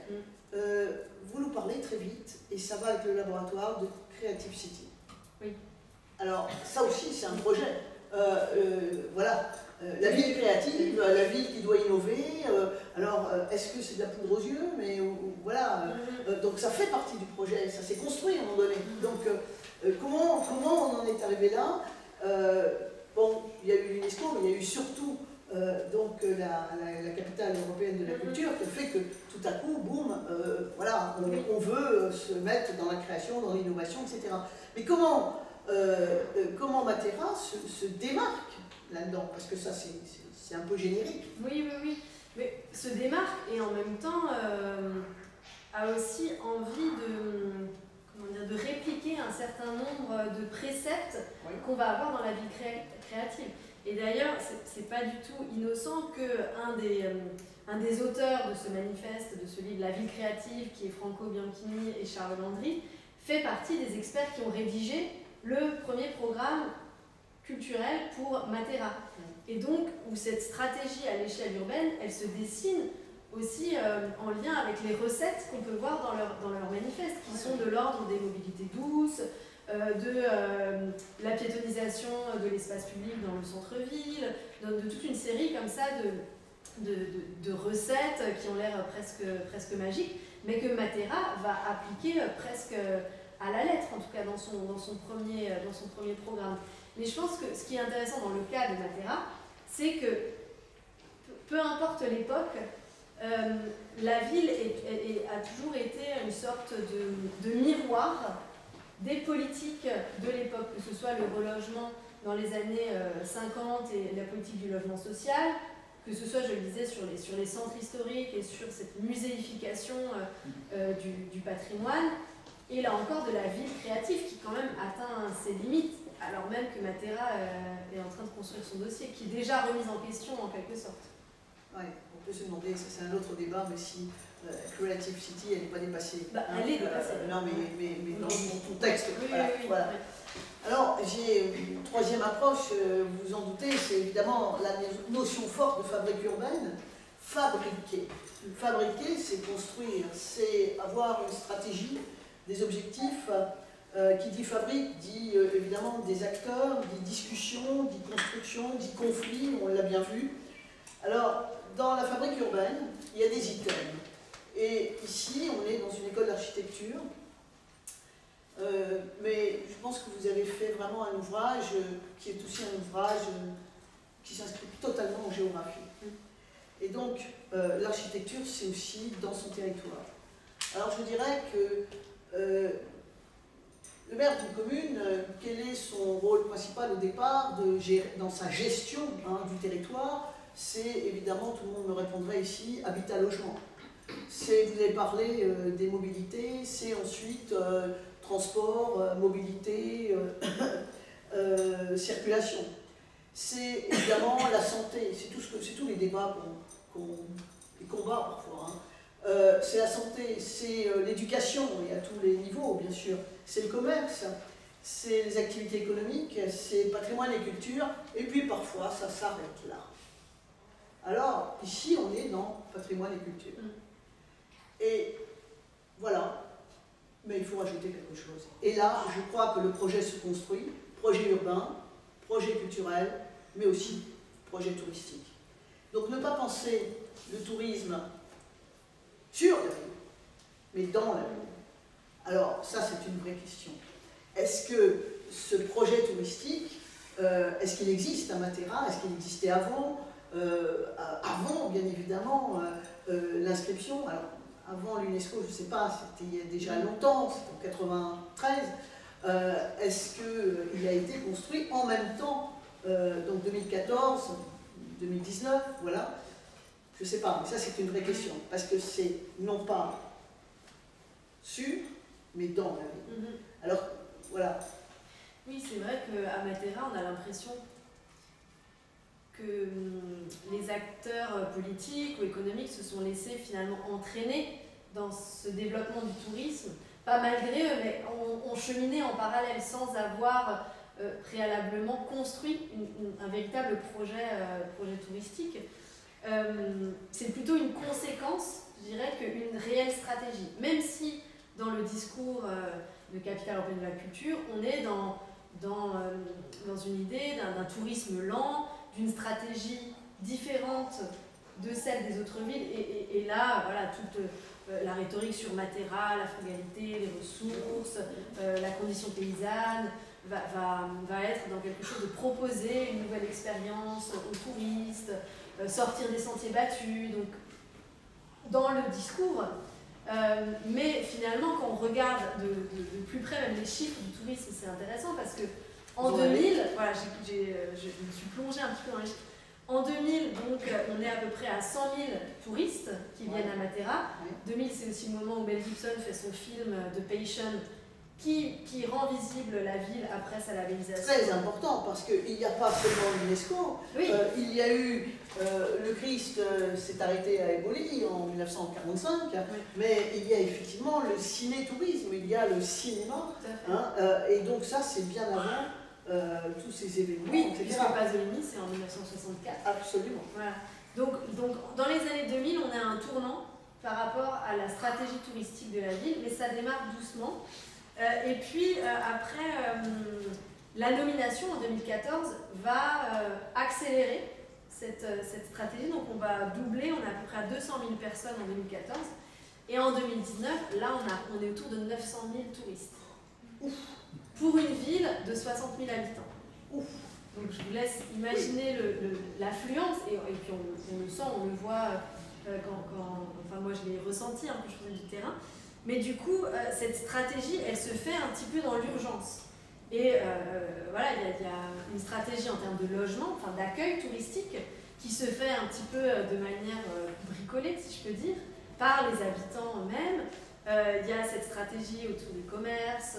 Vous nous parlez très vite, et ça va avec le laboratoire, de Creative City. Oui. Alors, ça aussi, c'est un projet. Voilà, la ville créative, la ville qui doit innover. Alors, est-ce que c'est de la poudre aux yeux? Mais voilà, donc ça fait partie du projet, ça s'est construit à un moment donné. Donc, comment on en est arrivé là? Bon, il y a eu l'UNESCO, mais il y a eu surtout donc la capitale européenne de la culture, qui fait que tout à coup, boum, voilà, on veut se mettre dans la création, dans l'innovation, etc. Mais comment Matera se démarque là-dedans? Parce que ça, c'est un peu générique. Oui, oui, oui. Mais se démarque et en même temps a aussi envie de répliquer un certain nombre de préceptes qu'on va avoir dans la vie créative. Et d'ailleurs, c'est pas du tout innocent qu'un des auteurs de ce manifeste, de ce livre La vie créative, qui est Franco Bianchini et Charles Landry, fait partie des experts qui ont rédigé le premier programme culturel pour Matera. Et donc, où cette stratégie à l'échelle urbaine, elle se dessine aussi en lien avec les recettes qu'on peut voir dans leur manifeste, qui sont de l'ordre des mobilités douces, de la piétonisation de l'espace public dans le centre-ville, de toute une série comme ça de recettes qui ont l'air presque magiques, mais que Matera va appliquer presque à la lettre, en tout cas dans son premier programme. Mais je pense que ce qui est intéressant dans le cas de Matera, c'est que peu importe l'époque, la ville a toujours été une sorte de miroir des politiques de l'époque, que ce soit le relogement dans les années 50 et la politique du logement social, que ce soit, je le disais, sur les centres historiques et sur cette muséification du patrimoine, et là encore de la ville créative qui quand même atteint ses limites, alors même que Matera est en train de construire son dossier, qui est déjà remise en question en quelque sorte. Oui, on peut se demander, c'est un autre débat, mais si Creative City, elle n'est pas dépassée. Elle est dépassée. Non, mais dans son texte. Oui, voilà, oui, voilà. Alors, j'ai une troisième approche, vous vous en doutez, c'est évidemment la notion forte de fabrique urbaine, fabriquer. Fabriquer, c'est construire, c'est avoir une stratégie, des objectifs. Qui dit fabrique, dit évidemment des acteurs, dit discussion, dit construction, dit conflit, on l'a bien vu. Alors, dans la fabrique urbaine, il y a des items. Et ici, on est dans une école d'architecture. Mais je pense que vous avez fait vraiment un ouvrage qui est aussi un ouvrage qui s'inscrit totalement en géographie. Et donc, l'architecture, c'est aussi dans son territoire. Alors, je dirais que le maire d'une commune, quel est son rôle principal au départ dans sa gestion du territoire? C'est évidemment, tout le monde me répondrait ici, habitat-logement. Vous avez parlé des mobilités, c'est ensuite transport, mobilité, circulation. C'est évidemment la santé, c'est tous les débats les combats parfois. C'est la santé, c'est l'éducation, et à tous les niveaux bien sûr, c'est le commerce, c'est les activités économiques, c'est patrimoine et culture, et puis parfois ça s'arrête là. Alors ici on est dans patrimoine et culture. Et voilà, mais il faut rajouter quelque chose. Et là, je crois que le projet se construit, projet urbain, projet culturel, mais aussi projet touristique. Donc ne pas penser le tourisme sur la ville, mais dans la ville. Alors ça c'est une vraie question. Est-ce que ce projet touristique, est-ce qu'il existe à Matera? Est-ce qu'il existait avant? Avant, bien évidemment, l'inscription, alors avant l'UNESCO, je ne sais pas, c'était il y a déjà longtemps, c'était en 1993, est-ce qu'il a été construit en même temps, donc 2014, 2019, voilà. Je ne sais pas, mais ça c'est une vraie question, parce que c'est non pas sur, mais dans la ville. Alors, voilà. Oui, c'est vrai qu'à Matera, on a l'impression que les acteurs politiques ou économiques se sont laissés finalement entraîner dans ce développement du tourisme, pas malgré eux, mais ont cheminé en parallèle sans avoir préalablement construit un véritable projet touristique. C'est plutôt une conséquence, je dirais, qu'une réelle stratégie. Même si dans le discours de Capitale européenne de la culture, on est dans une idée d'un tourisme lent, d'une stratégie différente de celle des autres villes, et là, voilà, toute la rhétorique sur Matera, la frugalité, les ressources, la condition paysanne, va être dans quelque chose de proposer une nouvelle expérience aux touristes, sortir des sentiers battus, donc dans le discours. Mais finalement, quand on regarde de plus près même les chiffres du tourisme, c'est intéressant parce que en 2000, voilà, je me suis plongée un petit peu dans les chiffres. En 2000, donc, on est à peu près à 100 000 touristes qui viennent à Matera. 2000, c'est aussi le moment où Mel Gibson fait son film The Patient, qui rend visible la ville après sa labellisation. Très important, parce qu'il n'y a pas seulement l'UNESCO, oui. Il y a eu le Christ s'est arrêté à Éboli en 1945, oui. Mais il y a effectivement le ciné-tourisme, il y a le cinéma, et donc ça c'est bien avant tous ces événements. Oui, puisque Pasolini c'est en 1964. Absolument. Voilà. Donc dans les années 2000, on a un tournant par rapport à la stratégie touristique de la ville, mais ça démarre doucement. Et puis après, la nomination en 2014 va accélérer cette stratégie. Donc on va doubler, on est à peu près à 200 000 personnes en 2014. Et en 2019, là on est autour de 900 000 touristes. Ouf. Pour une ville de 60 000 habitants. Ouf. Donc je vous laisse imaginer l'affluence, et puis on le sent, on le voit enfin moi je l'ai ressenti un peu, je faisais du terrain. Mais du coup, cette stratégie, elle se fait un petit peu dans l'urgence. Et voilà, il y a une stratégie en termes de logement, enfin d'accueil touristique, qui se fait un petit peu de manière bricolée, si je peux dire, par les habitants eux-mêmes. Il y a cette stratégie autour des commerces,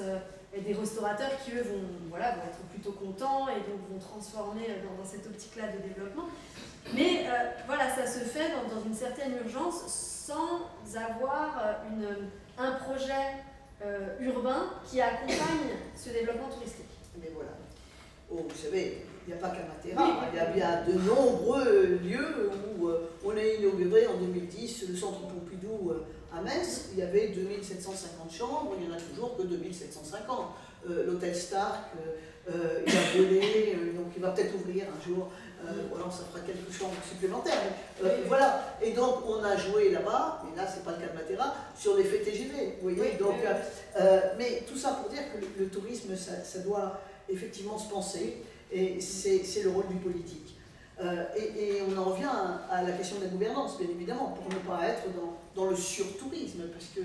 et des restaurateurs qui, eux, vont être plutôt contents et donc vont transformer dans cette optique-là de développement. Mais voilà, ça se fait dans une certaine urgence sans avoir un projet urbain qui accompagne ce développement touristique. Mais voilà. Oh, vous savez, il n'y a pas qu'à Matera, oui. Il y a bien de nombreux lieux où on a inauguré en 2010 le centre Pompidou à Metz. Il y avait 2750 chambres, il n'y en a toujours que 2750. L'hôtel Stark, il a volé, donc il va peut-être ouvrir un jour. Voilà, ça fera quelques chambres supplémentaires. Voilà, et donc on a joué là-bas, et là c'est pas le cas de Matera, sur l'effet TGV. Vous voyez, donc, mais tout ça pour dire que le tourisme, ça doit effectivement se penser, et c'est le rôle du politique. Et on en revient à la question de la gouvernance, bien évidemment, pour ne pas être dans le surtourisme, parce que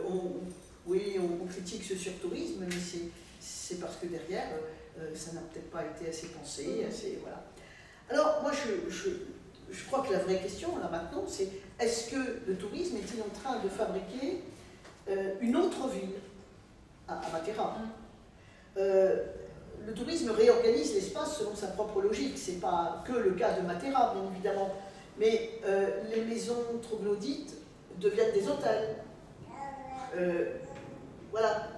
on critique ce surtourisme, mais c'est parce que derrière, ça n'a peut-être pas été assez pensé, assez, voilà. Alors, moi, je crois que la vraie question, là, maintenant, c'est est-ce que le tourisme est-il en train de fabriquer une autre ville à Matera? Le tourisme réorganise l'espace selon sa propre logique. Ce n'est pas que le cas de Matera, bien évidemment, mais les maisons troglodytes deviennent des hôtels. Voilà.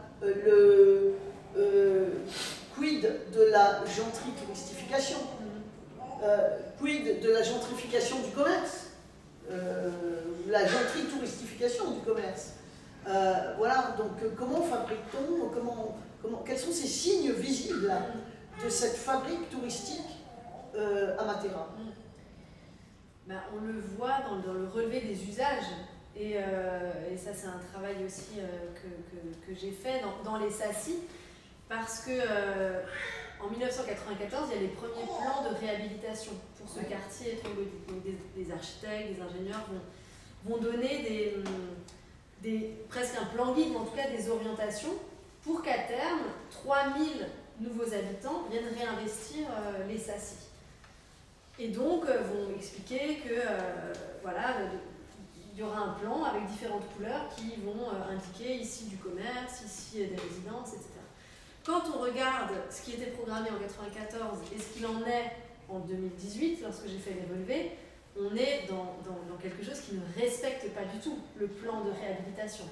Quid de la gentrification? Quid de la gentrification du commerce? La gentritouristification du commerce? Voilà, donc comment fabrique-t-on, quels sont ces signes visibles de cette fabrique touristique à Matera? On le voit dans le relevé des usages, et ça c'est un travail aussi que j'ai fait dans les SACI, parce que en 1994, il y a les premiers plans de réhabilitation pour ce quartier troglodyte. Donc des architectes, des ingénieurs vont donner presque un plan guide, ou en tout cas des orientations, pour qu'à terme, 3000 nouveaux habitants viennent réinvestir les SACI. Et donc, vont expliquer que voilà, il y aura un plan avec différentes couleurs qui vont indiquer ici du commerce, ici des résidences, etc. Quand on regarde ce qui était programmé en 1994 et ce qu'il en est en 2018, lorsque j'ai fait les relevés, on est dans quelque chose qui ne respecte pas du tout le plan de réhabilitation.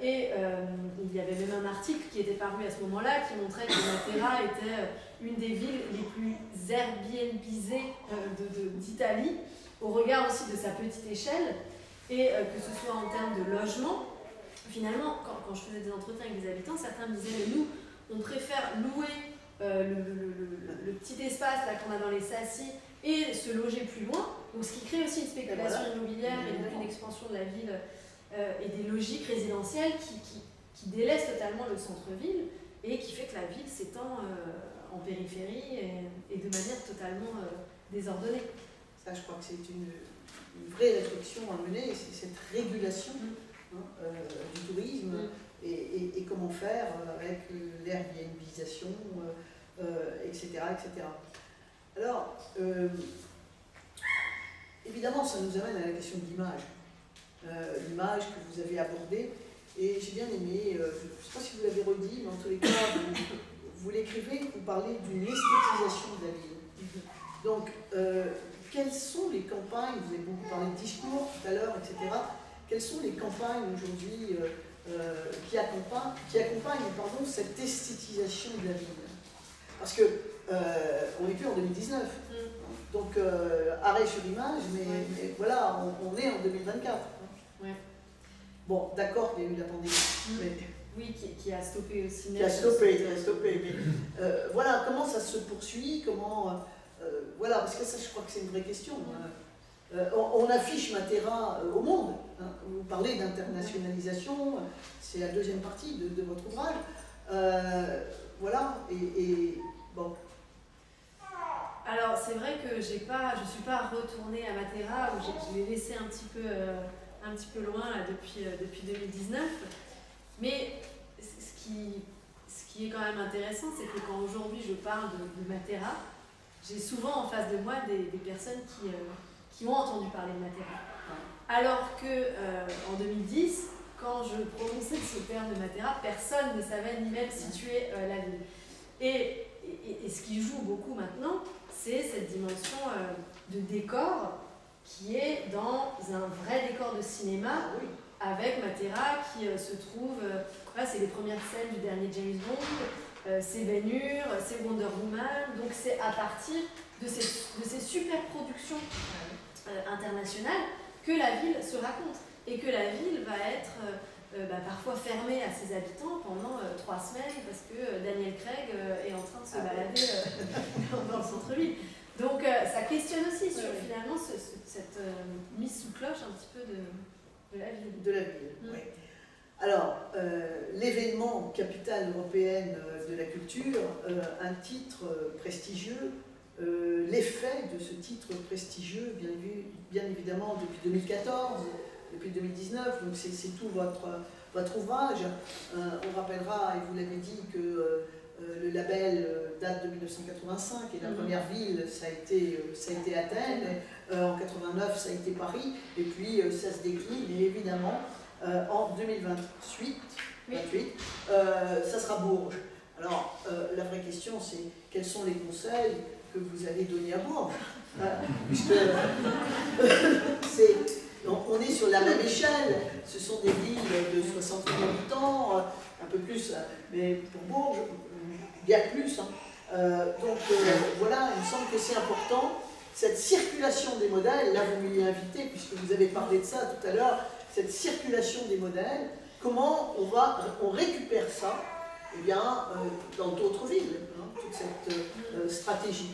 Il y avait même un article qui était paru à ce moment-là qui montrait que Matera était une des villes les plus Airbnbisées d'Italie, au regard aussi de sa petite échelle, et que ce soit en termes de logement. Finalement, quand je faisais des entretiens avec des habitants, certains me disaient « nous, on préfère louer le petit espace qu'on a dans les SACI et se loger plus loin », donc ce qui crée aussi une spéculation immobilière et donc une expansion de la ville et des logiques résidentielles qui délaissent totalement le centre-ville. et qui fait que la ville s'étend en périphérie et de manière totalement désordonnée. Ça, je crois que c'est une vraie réflexion à mener, c'est cette régulation du tourisme et comment faire avec l'Airbnbisation, etc., etc. Alors, évidemment, ça nous amène à la question de l'image. L'image que vous avez abordée, et j'ai bien aimé, je ne sais pas si vous l'avez redit, mais en tous les cas, vous l'écrivez, vous parlez d'une esthétisation de la ville. Donc, quelles sont les campagnes, vous avez beaucoup parlé de discours tout à l'heure, etc. Quelles sont les campagnes aujourd'hui qui accompagnent cette esthétisation de la ville? Parce que on n'est plus en 2019, donc arrêt sur l'image, mais voilà, on est en 2024. Ouais. Bon, d'accord, il y a eu la pandémie. Mais... Oui, qui a stoppé aussi. Qui a stoppé, mais voilà, comment ça se poursuit, comment... voilà, parce que ça, je crois que c'est une vraie question. On affiche Matera au monde. Hein. Vous parlez d'internationalisation, c'est la deuxième partie de votre ouvrage. Voilà, et bon. Alors, c'est vrai que je ne suis pas retournée à Matera, où je l'ai laissé un petit peu loin là, depuis 2019. Mais ce qui est quand même intéressant, c'est que quand aujourd'hui je parle de Matera, j'ai souvent en face de moi des personnes qui ont entendu parler de Matera. Alors qu'en 2010, quand je prononçais ce terme de Matera, personne ne savait ni même situer la ville. Et ce qui joue beaucoup maintenant, c'est cette dimension de décor qui est dans un vrai décor de cinéma, avec Matera qui se trouve, c'est les premières scènes du dernier James Bond, c'est Ben Hur, c'est Wonder Woman, donc c'est à partir de ces super productions internationales que la ville se raconte et que la ville va être parfois fermée à ses habitants pendant 3 semaines parce que Daniel Craig est en train de se balader dans le centre-ville. Donc ça questionne aussi sur finalement cette mise sous cloche un petit peu de la ville. De la ville, oui. Alors, l'événement capitale européenne de la culture, un titre prestigieux, l'effet de ce titre prestigieux, bien évidemment depuis 2014, depuis 2019, donc c'est tout votre ouvrage. On rappellera, et vous l'avez dit, que le label date de 1985 et la première ville, ça a été Athènes, en 89 ça a été Paris, et puis ça se décline, et évidemment en 2028, ça sera Bourges. Alors la vraie question c'est quels sont les conseils que vous allez donner à Bourges, puisque on est sur la même échelle, ce sont des villes de 60 000 habitants, un peu plus, mais pour Bourges, bien plus. Donc voilà, il me semble que c'est important, cette circulation des modèles, là vous m'y invitez, puisque vous avez parlé de ça tout à l'heure, cette circulation des modèles, comment on récupère ça dans d'autres villes, toute cette stratégie.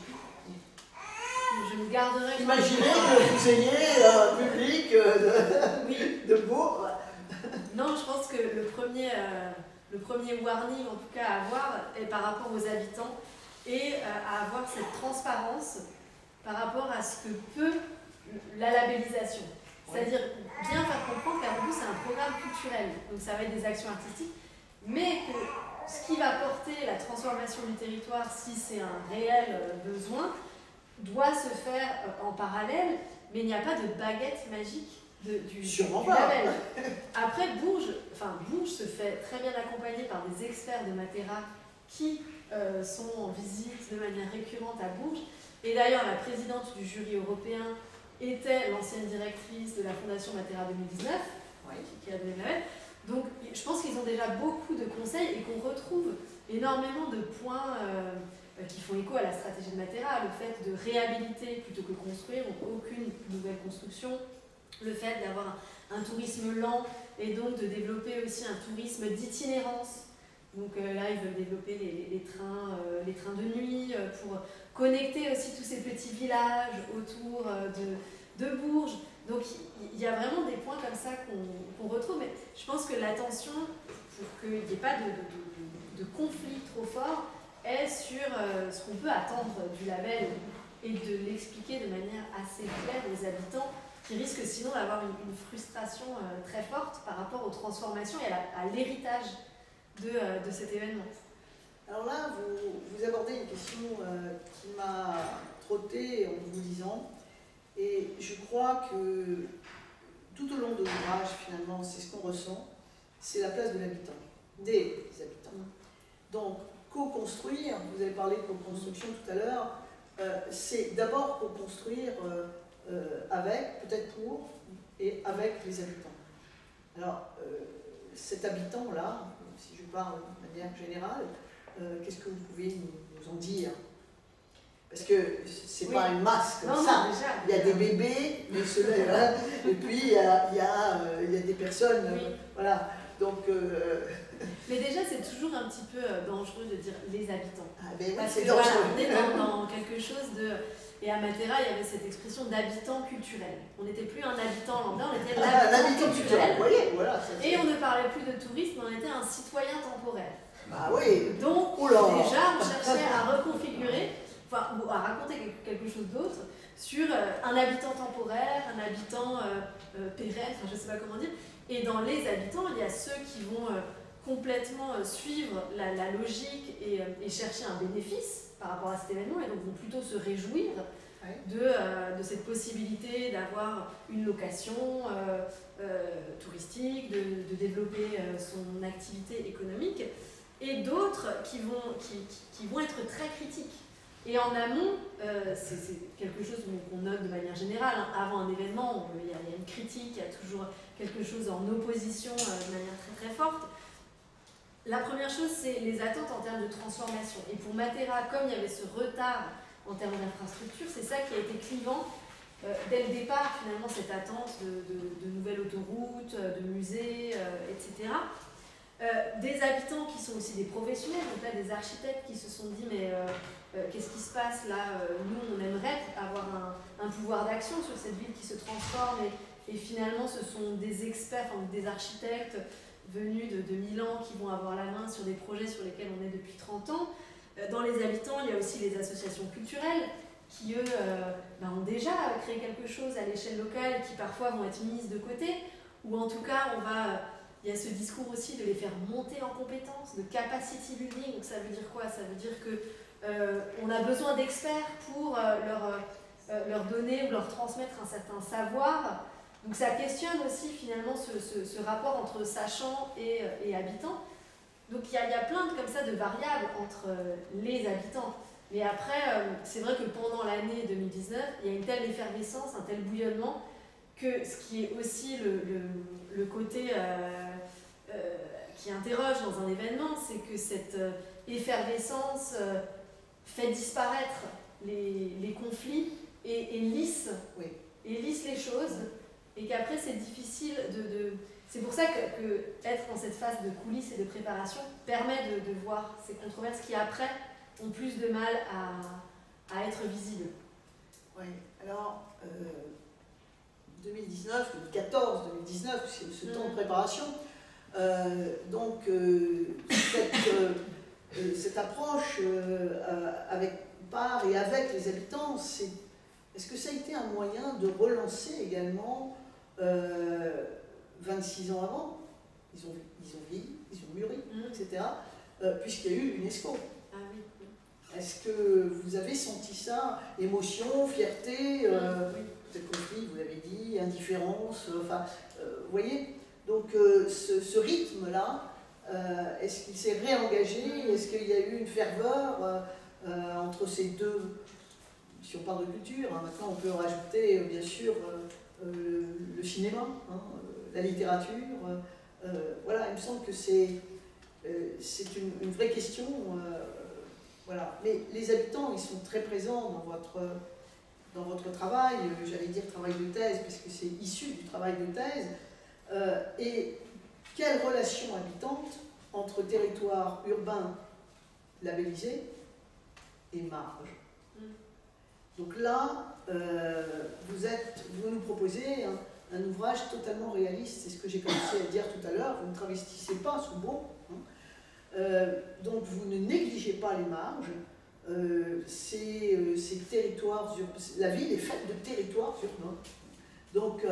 Je me garderai. Imaginez que vous ayez un public de Bourges. Non, je pense que le premier warning, en tout cas, à avoir est par rapport aux habitants et à avoir cette transparence par rapport à ce que peut la labellisation. C'est-à-dire bien faire comprendre qu'Avant c'est un programme culturel, donc ça va être des actions artistiques, mais que ce qui va porter la transformation du territoire, si c'est un réel besoin, doit se faire en parallèle, mais il n'y a pas de baguette magique du label. Après, Bourges se fait très bien accompagner par des experts de Matera qui sont en visite de manière récurrente à Bourges. Et d'ailleurs, la présidente du jury européen était l'ancienne directrice de la Fondation Matera 2019, qui a donné le label. Donc, je pense qu'ils ont déjà beaucoup de conseils et qu'on retrouve énormément de points qui font écho à la stratégie de Matera, le fait de réhabiliter plutôt que construire, donc aucune nouvelle construction, le fait d'avoir un tourisme lent et donc de développer aussi un tourisme d'itinérance. Donc là, ils veulent développer les trains de nuit pour connecter aussi tous ces petits villages autour de Bourges. Donc il y a vraiment des points comme ça qu'on retrouve, mais je pense que l'attention, pour qu'il n'y ait pas de conflit trop fort, est sur ce qu'on peut attendre du label et de l'expliquer de manière assez claire aux habitants qui risquent sinon d'avoir une frustration très forte par rapport aux transformations et à l'héritage de cet événement. Alors là, vous abordez une question qui m'a trotté en vous lisant, et je crois que tout au long de l'ouvrage, finalement, c'est ce qu'on ressent, c'est la place de l'habitant, des habitants. Donc, co-construire, vous avez parlé de co-construction tout à l'heure, c'est d'abord co-construire avec, peut-être pour, et avec les habitants. Alors, cet habitant-là, si je parle de manière générale, qu'est-ce que vous pouvez nous en dire? Parce que c'est pas une masse comme ça. Non, déjà, il y a des bébés, mais ceux-là, et puis il y a des personnes, voilà. Donc, mais déjà, c'est toujours un petit peu dangereux de dire les habitants. Ah ben oui, parce c'est que dangereux. Voilà, on est dans quelque chose de... Et à Matera, il y avait cette expression d'habitant culturel. On n'était plus un habitant lambda, on était l'habitant culturel. Vous voyez, voilà, et on ne parlait plus de touriste, mais on était un citoyen temporaire. Ah oui. Donc, déjà, on cherchait à reconfigurer, enfin, ou à raconter quelque chose d'autre sur un habitant temporaire, un habitant pérenne, enfin, je ne sais pas comment dire. Et dans les habitants, il y a ceux qui vont complètement suivre la logique et chercher un bénéfice par rapport à cet événement, et donc vont plutôt se réjouir de cette possibilité d'avoir une location touristique, de développer son activité économique, et d'autres qui vont être très critiques. Et en amont, c'est quelque chose qu'on note de manière générale, hein. Avant un événement, il y a une critique, il y a toujours quelque chose en opposition de manière très très forte. La première chose, c'est les attentes en termes de transformation. Et pour Matera, comme il y avait ce retard en termes d'infrastructure, c'est ça qui a été clivant dès le départ, finalement, cette attente de nouvelles autoroutes, de musées, etc. Des habitants qui sont aussi des professionnels, donc là des architectes qui se sont dit mais qu'est-ce qui se passe là, nous on aimerait avoir un pouvoir d'action sur cette ville qui se transforme, et finalement ce sont des experts, enfin, des architectes venus de Milan qui vont avoir la main sur des projets sur lesquels on est depuis 30 ans. Dans les habitants, il y a aussi les associations culturelles qui, eux, ont déjà créé quelque chose à l'échelle locale et qui parfois vont être mises de côté, ou en tout cas, il y a ce discours aussi de les faire monter en compétences, de capacity building. Donc ça veut dire quoi? Ça veut dire qu'on a besoin d'experts pour leur donner ou leur transmettre un certain savoir. Donc ça questionne aussi finalement ce rapport entre sachants et habitants. Donc il y a plein comme ça de variables entre les habitants. Mais après, c'est vrai que pendant l'année 2019, il y a une telle effervescence, un tel bouillonnement, que ce qui est aussi le côté qui interroge dans un événement, c'est que cette effervescence fait disparaître les conflits et lisse les choses, et qu'après c'est difficile C'est pour ça que être dans cette phase de coulisses et de préparation permet de voir ces controverses qui après ont plus de mal à être visibles. Oui, alors 2019, 2014-2019, c'est ce temps de préparation. Donc cette approche par et avec les habitants, est-ce que ça a été un moyen de relancer également 26 ans avant, ils ont vieilli, ils ont mûri, etc., puisqu'il y a eu l'UNESCO. Ah oui. Est-ce que vous avez senti ça? Émotion, fierté, peut-être conflit, vous l'avez dit, indifférence, enfin, vous voyez? Donc ce rythme-là, est-ce qu'il s'est réengagé? Est-ce qu'il y a eu une ferveur entre ces deux? Si on parle de culture, hein, maintenant on peut rajouter bien sûr le cinéma, hein, la littérature. Voilà, il me semble que c'est une vraie question. Voilà. Mais les habitants, ils sont très présents dans votre travail, j'allais dire travail de thèse, parce que c'est issu du travail de thèse. Et quelle relation habitante entre territoire urbain labellisé et marge? Donc là, vous nous proposez un ouvrage totalement réaliste, c'est ce que j'ai commencé à dire tout à l'heure, vous ne travestissez pas ce mot, donc vous ne négligez pas les marges, ces territoires, la ville est faite de territoires urbains, donc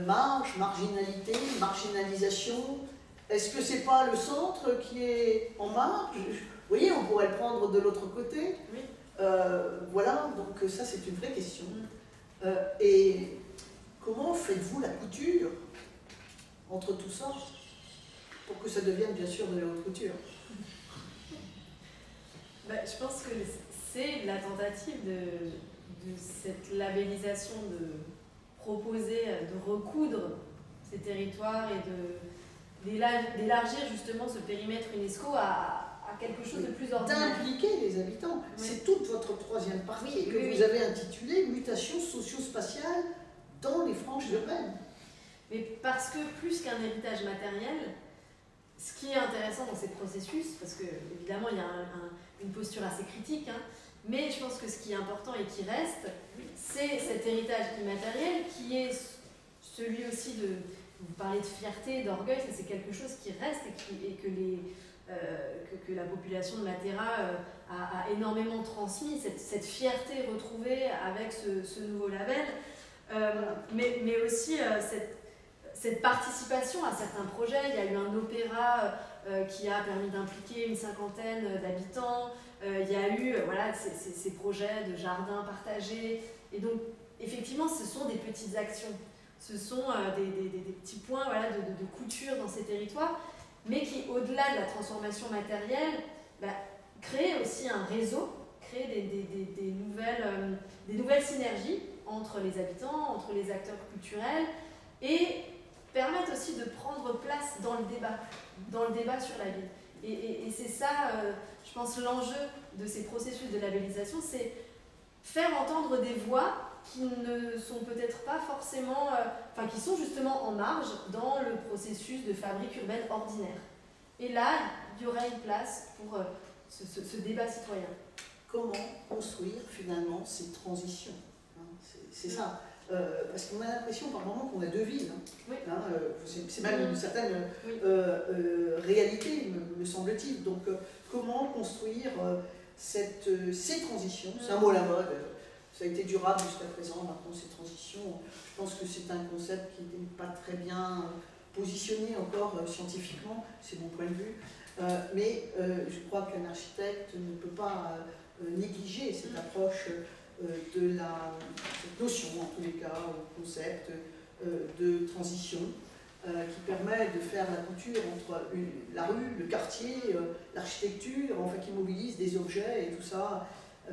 marge, marginalité, marginalisation, est-ce que c'est pas le centre qui est en marge? Vous voyez, on pourrait le prendre de l'autre côté. Oui. Voilà, donc ça c'est une vraie question. Et comment faites-vous la couture entre tout ça pour que ça devienne bien sûr de la haute couture? Je pense que c'est la tentative de cette labellisation, de proposer, de recoudre ces territoires et d'élargir justement ce périmètre UNESCO à quelque chose de plus ordinaire. D'impliquer les habitants. Oui. C'est toute votre troisième partie que vous avez intitulée « Mutation socio-spatiale dans les franges urbaines ». Mais parce que plus qu'un héritage matériel, ce qui est intéressant dans ces processus, parce que évidemment il y a une posture assez critique, mais je pense que ce qui est important et qui reste, c'est cet héritage immatériel qui est celui aussi de... Vous parlez de fierté, d'orgueil, ça c'est quelque chose qui reste et que la population de Matera a énormément transmis, cette fierté retrouvée avec ce nouveau label, mais aussi cette participation à certains projets. Il y a eu un opéra qui a permis d'impliquer une 50aine d'habitants, il y a eu ces projets de jardins partagés, et donc effectivement ce sont des petites actions. Ce sont des petits points de couture dans ces territoires, mais qui, au-delà de la transformation matérielle, créent aussi un réseau, créent des nouvelles synergies entre les habitants, entre les acteurs culturels, et permettent aussi de prendre place dans le débat sur la ville. Et c'est ça, je pense, l'enjeu de ces processus de labellisation, c'est faire entendre des voix qui ne sont peut-être pas forcément, qui sont justement en marge dans le processus de fabrique urbaine ordinaire. Et là, il y aura une place pour ce débat citoyen. Comment construire finalement ces transitions? C'est ça. Parce qu'on a l'impression par moment qu'on a deux villes. Oui. C'est même une certaine réalité, me semble-t-il. Donc, comment construire ces transitions? C'est un mot à la mode. Ça a été durable jusqu'à présent, maintenant ces transitions. Je pense que c'est un concept qui n'est pas très bien positionné encore scientifiquement, c'est mon point de vue. Mais je crois qu'un architecte ne peut pas négliger cette approche de cette notion, en tous les cas, au concept de transition, qui permet de faire la couture entre la rue, le quartier, l'architecture, qui mobilise des objets et tout ça,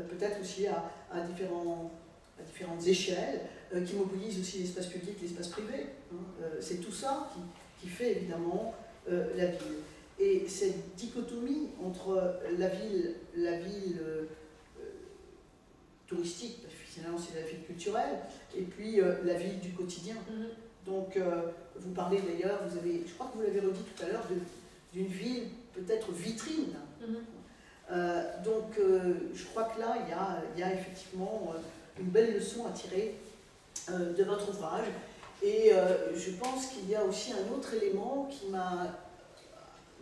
peut-être aussi à différentes échelles, qui mobilise aussi l'espace public, l'espace privé. C'est tout ça qui fait évidemment la ville. Et cette dichotomie entre la ville touristique, parce que finalement c'est la ville culturelle, et puis la ville du quotidien. Donc vous parlez d'ailleurs, je crois que vous l'avez redit tout à l'heure, d'une ville peut-être vitrine. Donc je crois que là il y a effectivement une belle leçon à tirer de votre ouvrage. Et je pense qu'il y a aussi un autre élément qui m'a...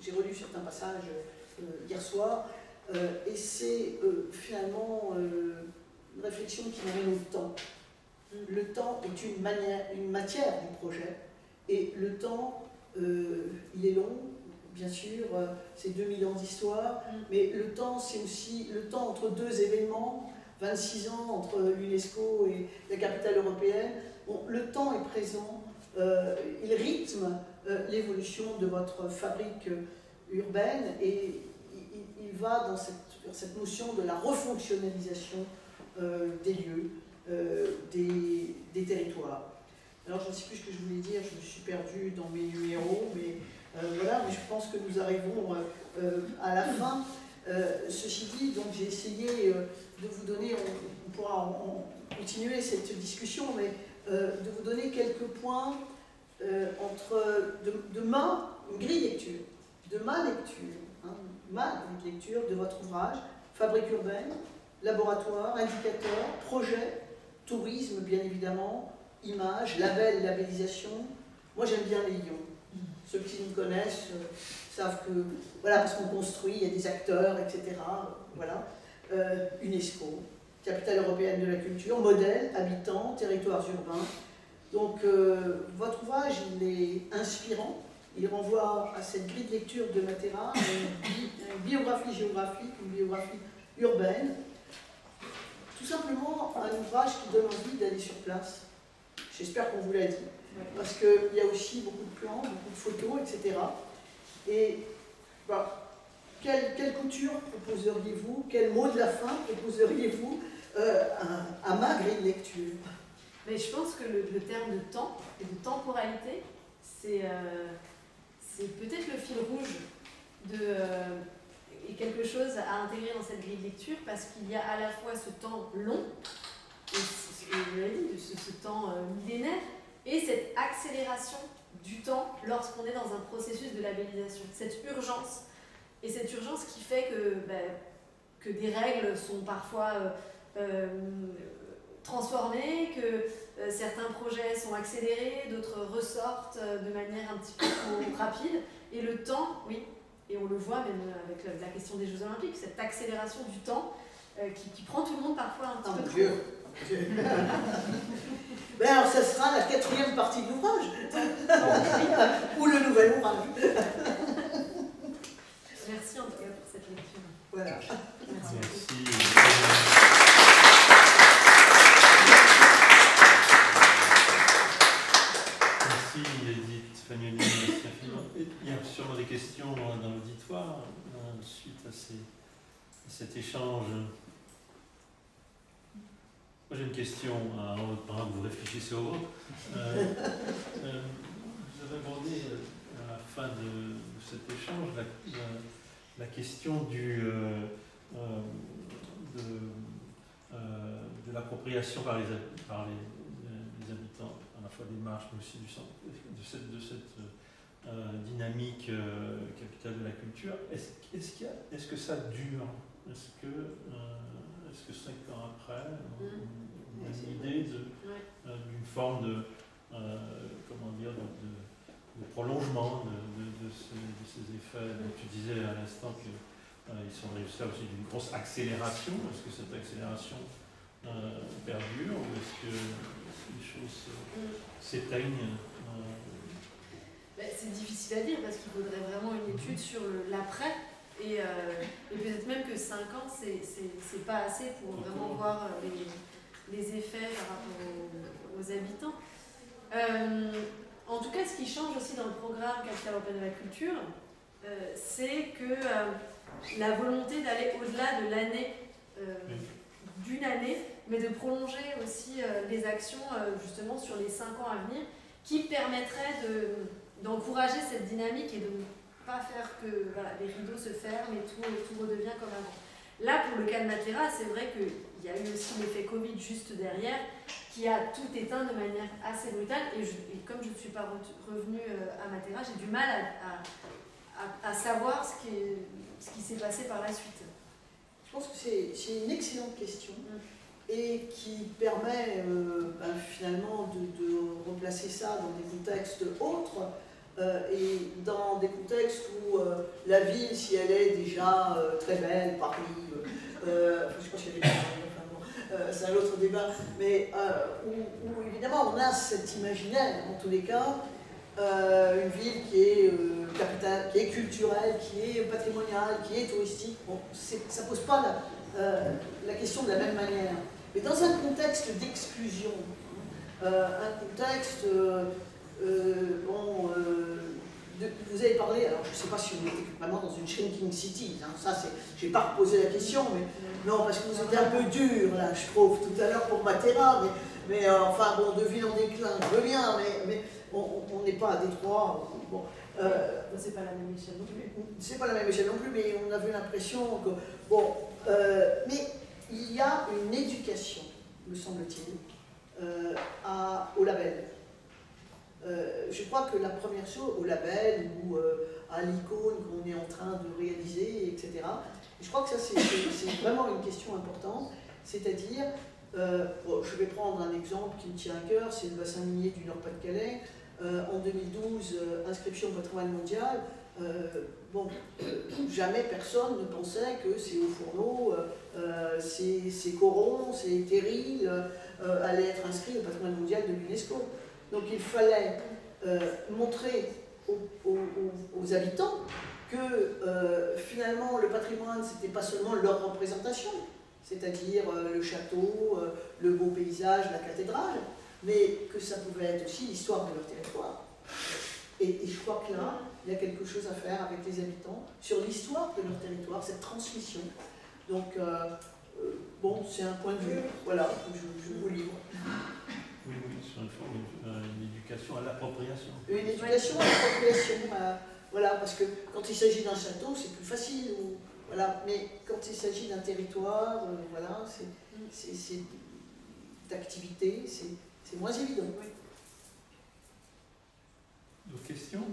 J'ai relu certains passages hier soir, et c'est finalement une réflexion qui m'amène au temps. Le temps est une matière du projet, et le temps, il est long, bien sûr, c'est 2000 ans d'histoire, mais le temps, c'est aussi le temps entre deux événements, 26 ans entre l'UNESCO et la capitale européenne. Bon, le temps est présent, il rythme l'évolution de votre fabrique urbaine, et il va dans cette notion de la refonctionnalisation des lieux, des territoires. Alors je ne sais plus ce que je voulais dire, je me suis perdue dans mes numéros, mais voilà, mais je pense que nous arrivons à la fin. Ceci dit, donc j'ai essayé de vous donner, on pourra continuer cette discussion, mais de vous donner quelques points de ma grille lecture, de ma lecture, ma grille lecture de votre ouvrage, Fabrique urbaine, laboratoire, indicateur, projet, tourisme bien évidemment, images, label, labellisation. Moi j'aime bien les lions. Ceux qui nous connaissent savent que, voilà, parce qu'on construit, il y a des acteurs, etc. Voilà. UNESCO, capitale européenne de la culture, modèle, habitants, territoires urbains. Donc votre ouvrage, il est inspirant. Il renvoie à cette grille de lecture de Matera, une biographie géographique, une biographie urbaine. Tout simplement un ouvrage qui donne envie d'aller sur place. J'espère qu'on vous l'a dit. Parce qu'il y a aussi beaucoup de plans, beaucoup de photos, etc. Et bah, quelle couture proposeriez-vous, quel mot de la fin proposeriez-vous à ma grille de lecture? Mais je pense que le terme de temps et de temporalité, c'est peut-être le fil rouge et quelque chose à intégrer dans cette grille de lecture, parce qu'il y a à la fois ce temps long, et vous l'avez dit, ce temps millénaire, et cette accélération du temps lorsqu'on est dans un processus de labellisation. Cette urgence qui fait que des règles sont parfois transformées, que certains projets sont accélérés, d'autres ressortent de manière un petit peu trop rapide. Et le temps, oui, et on le voit même avec la question des Jeux Olympiques, cette accélération du temps qui prend tout le monde parfois un petit peu trop. Ben alors, ça sera la 4e partie de l'ouvrage, ou le nouvel ouvrage. Merci en tout cas pour cette lecture. Voilà. Merci. Merci Edith Fagnoli, merci infiniment. Il y a sûrement des questions dans l'auditoire suite à cet échange. Moi j'ai une question, pendant que vous réfléchissez au vôtre. Vous avez abordé à la fin de cet échange la question de l'appropriation par les habitants, à la fois des marches, mais aussi de cette dynamique capitale de la culture. Est-ce que ça dure? Est-ce que 5 ans après, on a une idée d'une forme de prolongement de ces effets? Donc, tu disais à l'instant qu'ils sont résultats aussi d'une grosse accélération. Est-ce que cette accélération perdure, ou est-ce que les choses s'éteignent? C'est difficile à dire, parce qu'il faudrait vraiment une étude sur l'après. Et peut-être même que 5 ans, c'est pas assez pour vraiment voir les effets par rapport aux habitants. En tout cas, ce qui change aussi dans le programme Capitale européenne de la culture, c'est que la volonté d'aller au-delà de l'année, d'une année, mais de prolonger aussi les actions justement sur les 5 ans à venir, qui permettraient d'encourager cette dynamique et de pas faire que les rideaux se ferment et tout redevient comme avant. Là, pour le cas de Matera, c'est vrai qu'il y a eu aussi l'effet Covid juste derrière, qui a tout éteint de manière assez brutale. Et comme je ne suis pas revenue à Matera, j'ai du mal à savoir ce qui s'est passé par la suite. Je pense que c'est une excellente question et qui permet finalement de replacer ça dans des contextes autres. Et dans des contextes où la ville, si elle est déjà très belle, Paris, je crois qu'elle est belle, enfin bon, c'est un autre débat, mais où évidemment on a cet imaginaire, en tous les cas, une ville qui est capitale, qui est culturelle, qui est patrimoniale, qui est touristique, bon, ça ne pose pas la question de la même manière. Mais dans un contexte d'exclusion, un contexte... vous avez parlé, alors je ne sais pas si on était vraiment dans une shrinking city, hein, ça je n'ai pas reposé la question, mais non, parce que vous étiez un peu dur là, je trouve, tout à l'heure pour Matera, mais enfin bon, de ville en déclin, je veux bien, mais on n'est pas à Détroit. Bon, c'est pas la même échelle non plus. C'est pas la même échelle non plus, mais on avait l'impression que, bon, mais il y a une éducation, me semble-t-il, au label. Je crois que la première chose, au label ou à l'icône qu'on est en train de réaliser, etc. Et je crois que ça, c'est vraiment une question importante, c'est-à-dire, je vais prendre un exemple qui me tient à cœur, c'est le bassin minier du Nord-Pas-de-Calais. En 2012, inscription au patrimoine mondial. Jamais personne ne pensait que ces hauts fourneaux, ces corons, ces terrils allaient être inscrits au patrimoine mondial de l'UNESCO. Donc il fallait montrer aux habitants que finalement le patrimoine, c'était pas seulement leur représentation, c'est-à-dire le château, le beau paysage, la cathédrale, mais que ça pouvait être aussi l'histoire de leur territoire. Et je crois que là, il y a quelque chose à faire avec les habitants sur l'histoire de leur territoire, cette transmission. Donc, bon, c'est un point de vue. Voilà, je vous livre. Oui, sur une éducation à l'appropriation. Une éducation à l'appropriation, voilà, parce que quand il s'agit d'un château, c'est plus facile. Voilà, mais quand il s'agit d'un territoire, voilà, c'est d'activité, c'est moins évident. Oui. D'autres questions? Moi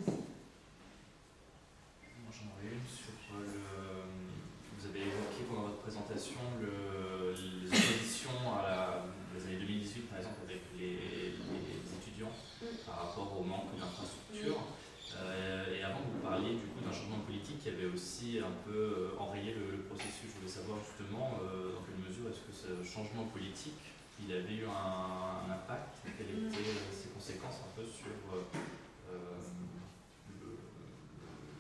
j'en aurais une sur vous avez évoqué pendant votre présentation les oppositions à les années 2018 par exemple avec les étudiants par rapport au manque d'infrastructures. Et avant vous parliez du coup d'un changement politique qui avait aussi un peu enrayé le processus. Je voulais savoir justement dans quelle mesure est-ce que ce changement politique il avait eu un impact, quelles étaient ses conséquences un peu sur le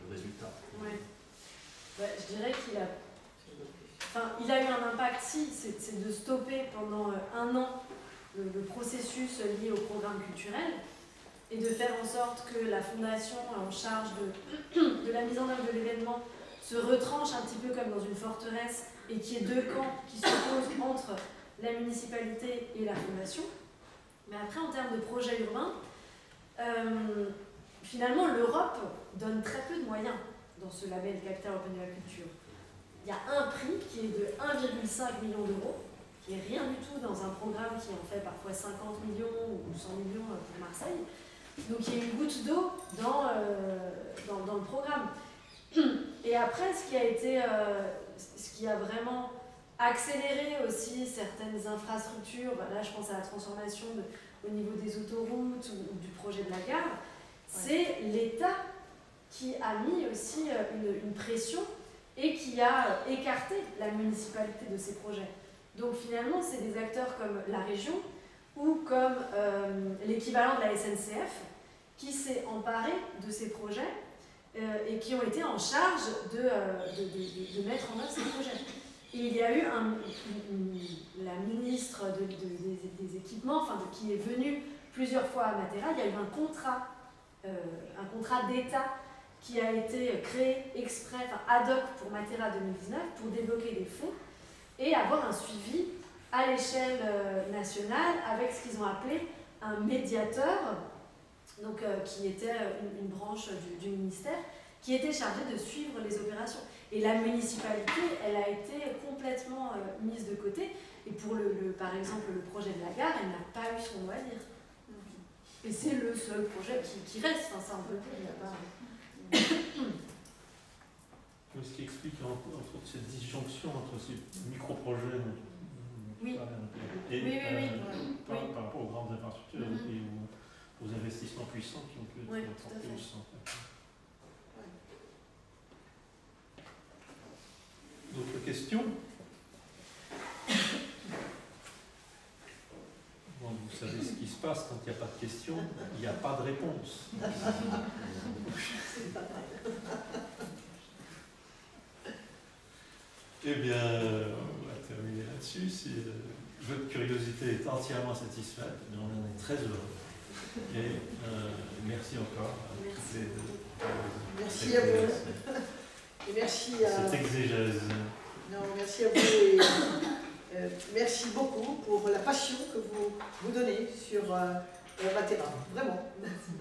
résultat. Ouais. Je dirais qu'il a... Enfin, il a eu un impact, si, c'est de stopper pendant un an le processus lié au programme culturel et de faire en sorte que la fondation en charge de la mise en œuvre de l'événement se retranche un petit peu comme dans une forteresse et qu'il y ait deux camps qui s'opposent entre la municipalité et la fondation. Mais après, en termes de projet urbain, finalement, l'Europe donne très peu de moyens dans ce label Capitale européenne de la culture. Il y a un prix qui est de 1,5 million d'euros, qui n'est rien du tout dans un programme qui en fait parfois 50 millions ou 100 millions pour Marseille. Donc il y a une goutte d'eau dans le programme. Et après, ce qui a vraiment accéléré aussi certaines infrastructures, là je pense à la transformation au niveau des autoroutes ou du projet de la gare, c'est l'État qui a mis aussi une pression et qui a écarté la municipalité de ces projets. Donc finalement, c'est des acteurs comme la région ou comme l'équivalent de la SNCF qui s'est emparé de ces projets et qui ont été en charge de mettre en œuvre ces projets. Et il y a eu la ministre des équipements, qui est venue plusieurs fois à Matera, il y a eu un contrat d'État qui a été créé exprès, ad hoc pour Matera 2019, pour débloquer des fonds et avoir un suivi à l'échelle nationale avec ce qu'ils ont appelé un médiateur, donc, qui était une branche du ministère, qui était chargé de suivre les opérations. Et la municipalité, elle a été complètement mise de côté. Et pour, par exemple, le projet de la gare, elle n'a pas eu son mot à dire. Et c'est le seul projet qui reste, ça on peut le dire, il n'y a pas... Ce qui explique entre cette disjonction entre ces micro-projets oui. Et oui. par rapport aux grandes infrastructures et aux investissements puissants qui ont pu être apportés au centre. D'autres questions? Bon, vous savez ce qui se passe quand il n'y a pas de questions, il n'y a pas de réponse. Eh bien, on va terminer là-dessus. Si votre curiosité est entièrement satisfaite, mais on en est très heureux. Et merci encore à toutes les deux. Merci à vous. Et merci à... Cette exégèse. Non, merci à vous et merci beaucoup pour la passion que vous donnez sur Matera. Vraiment. Merci.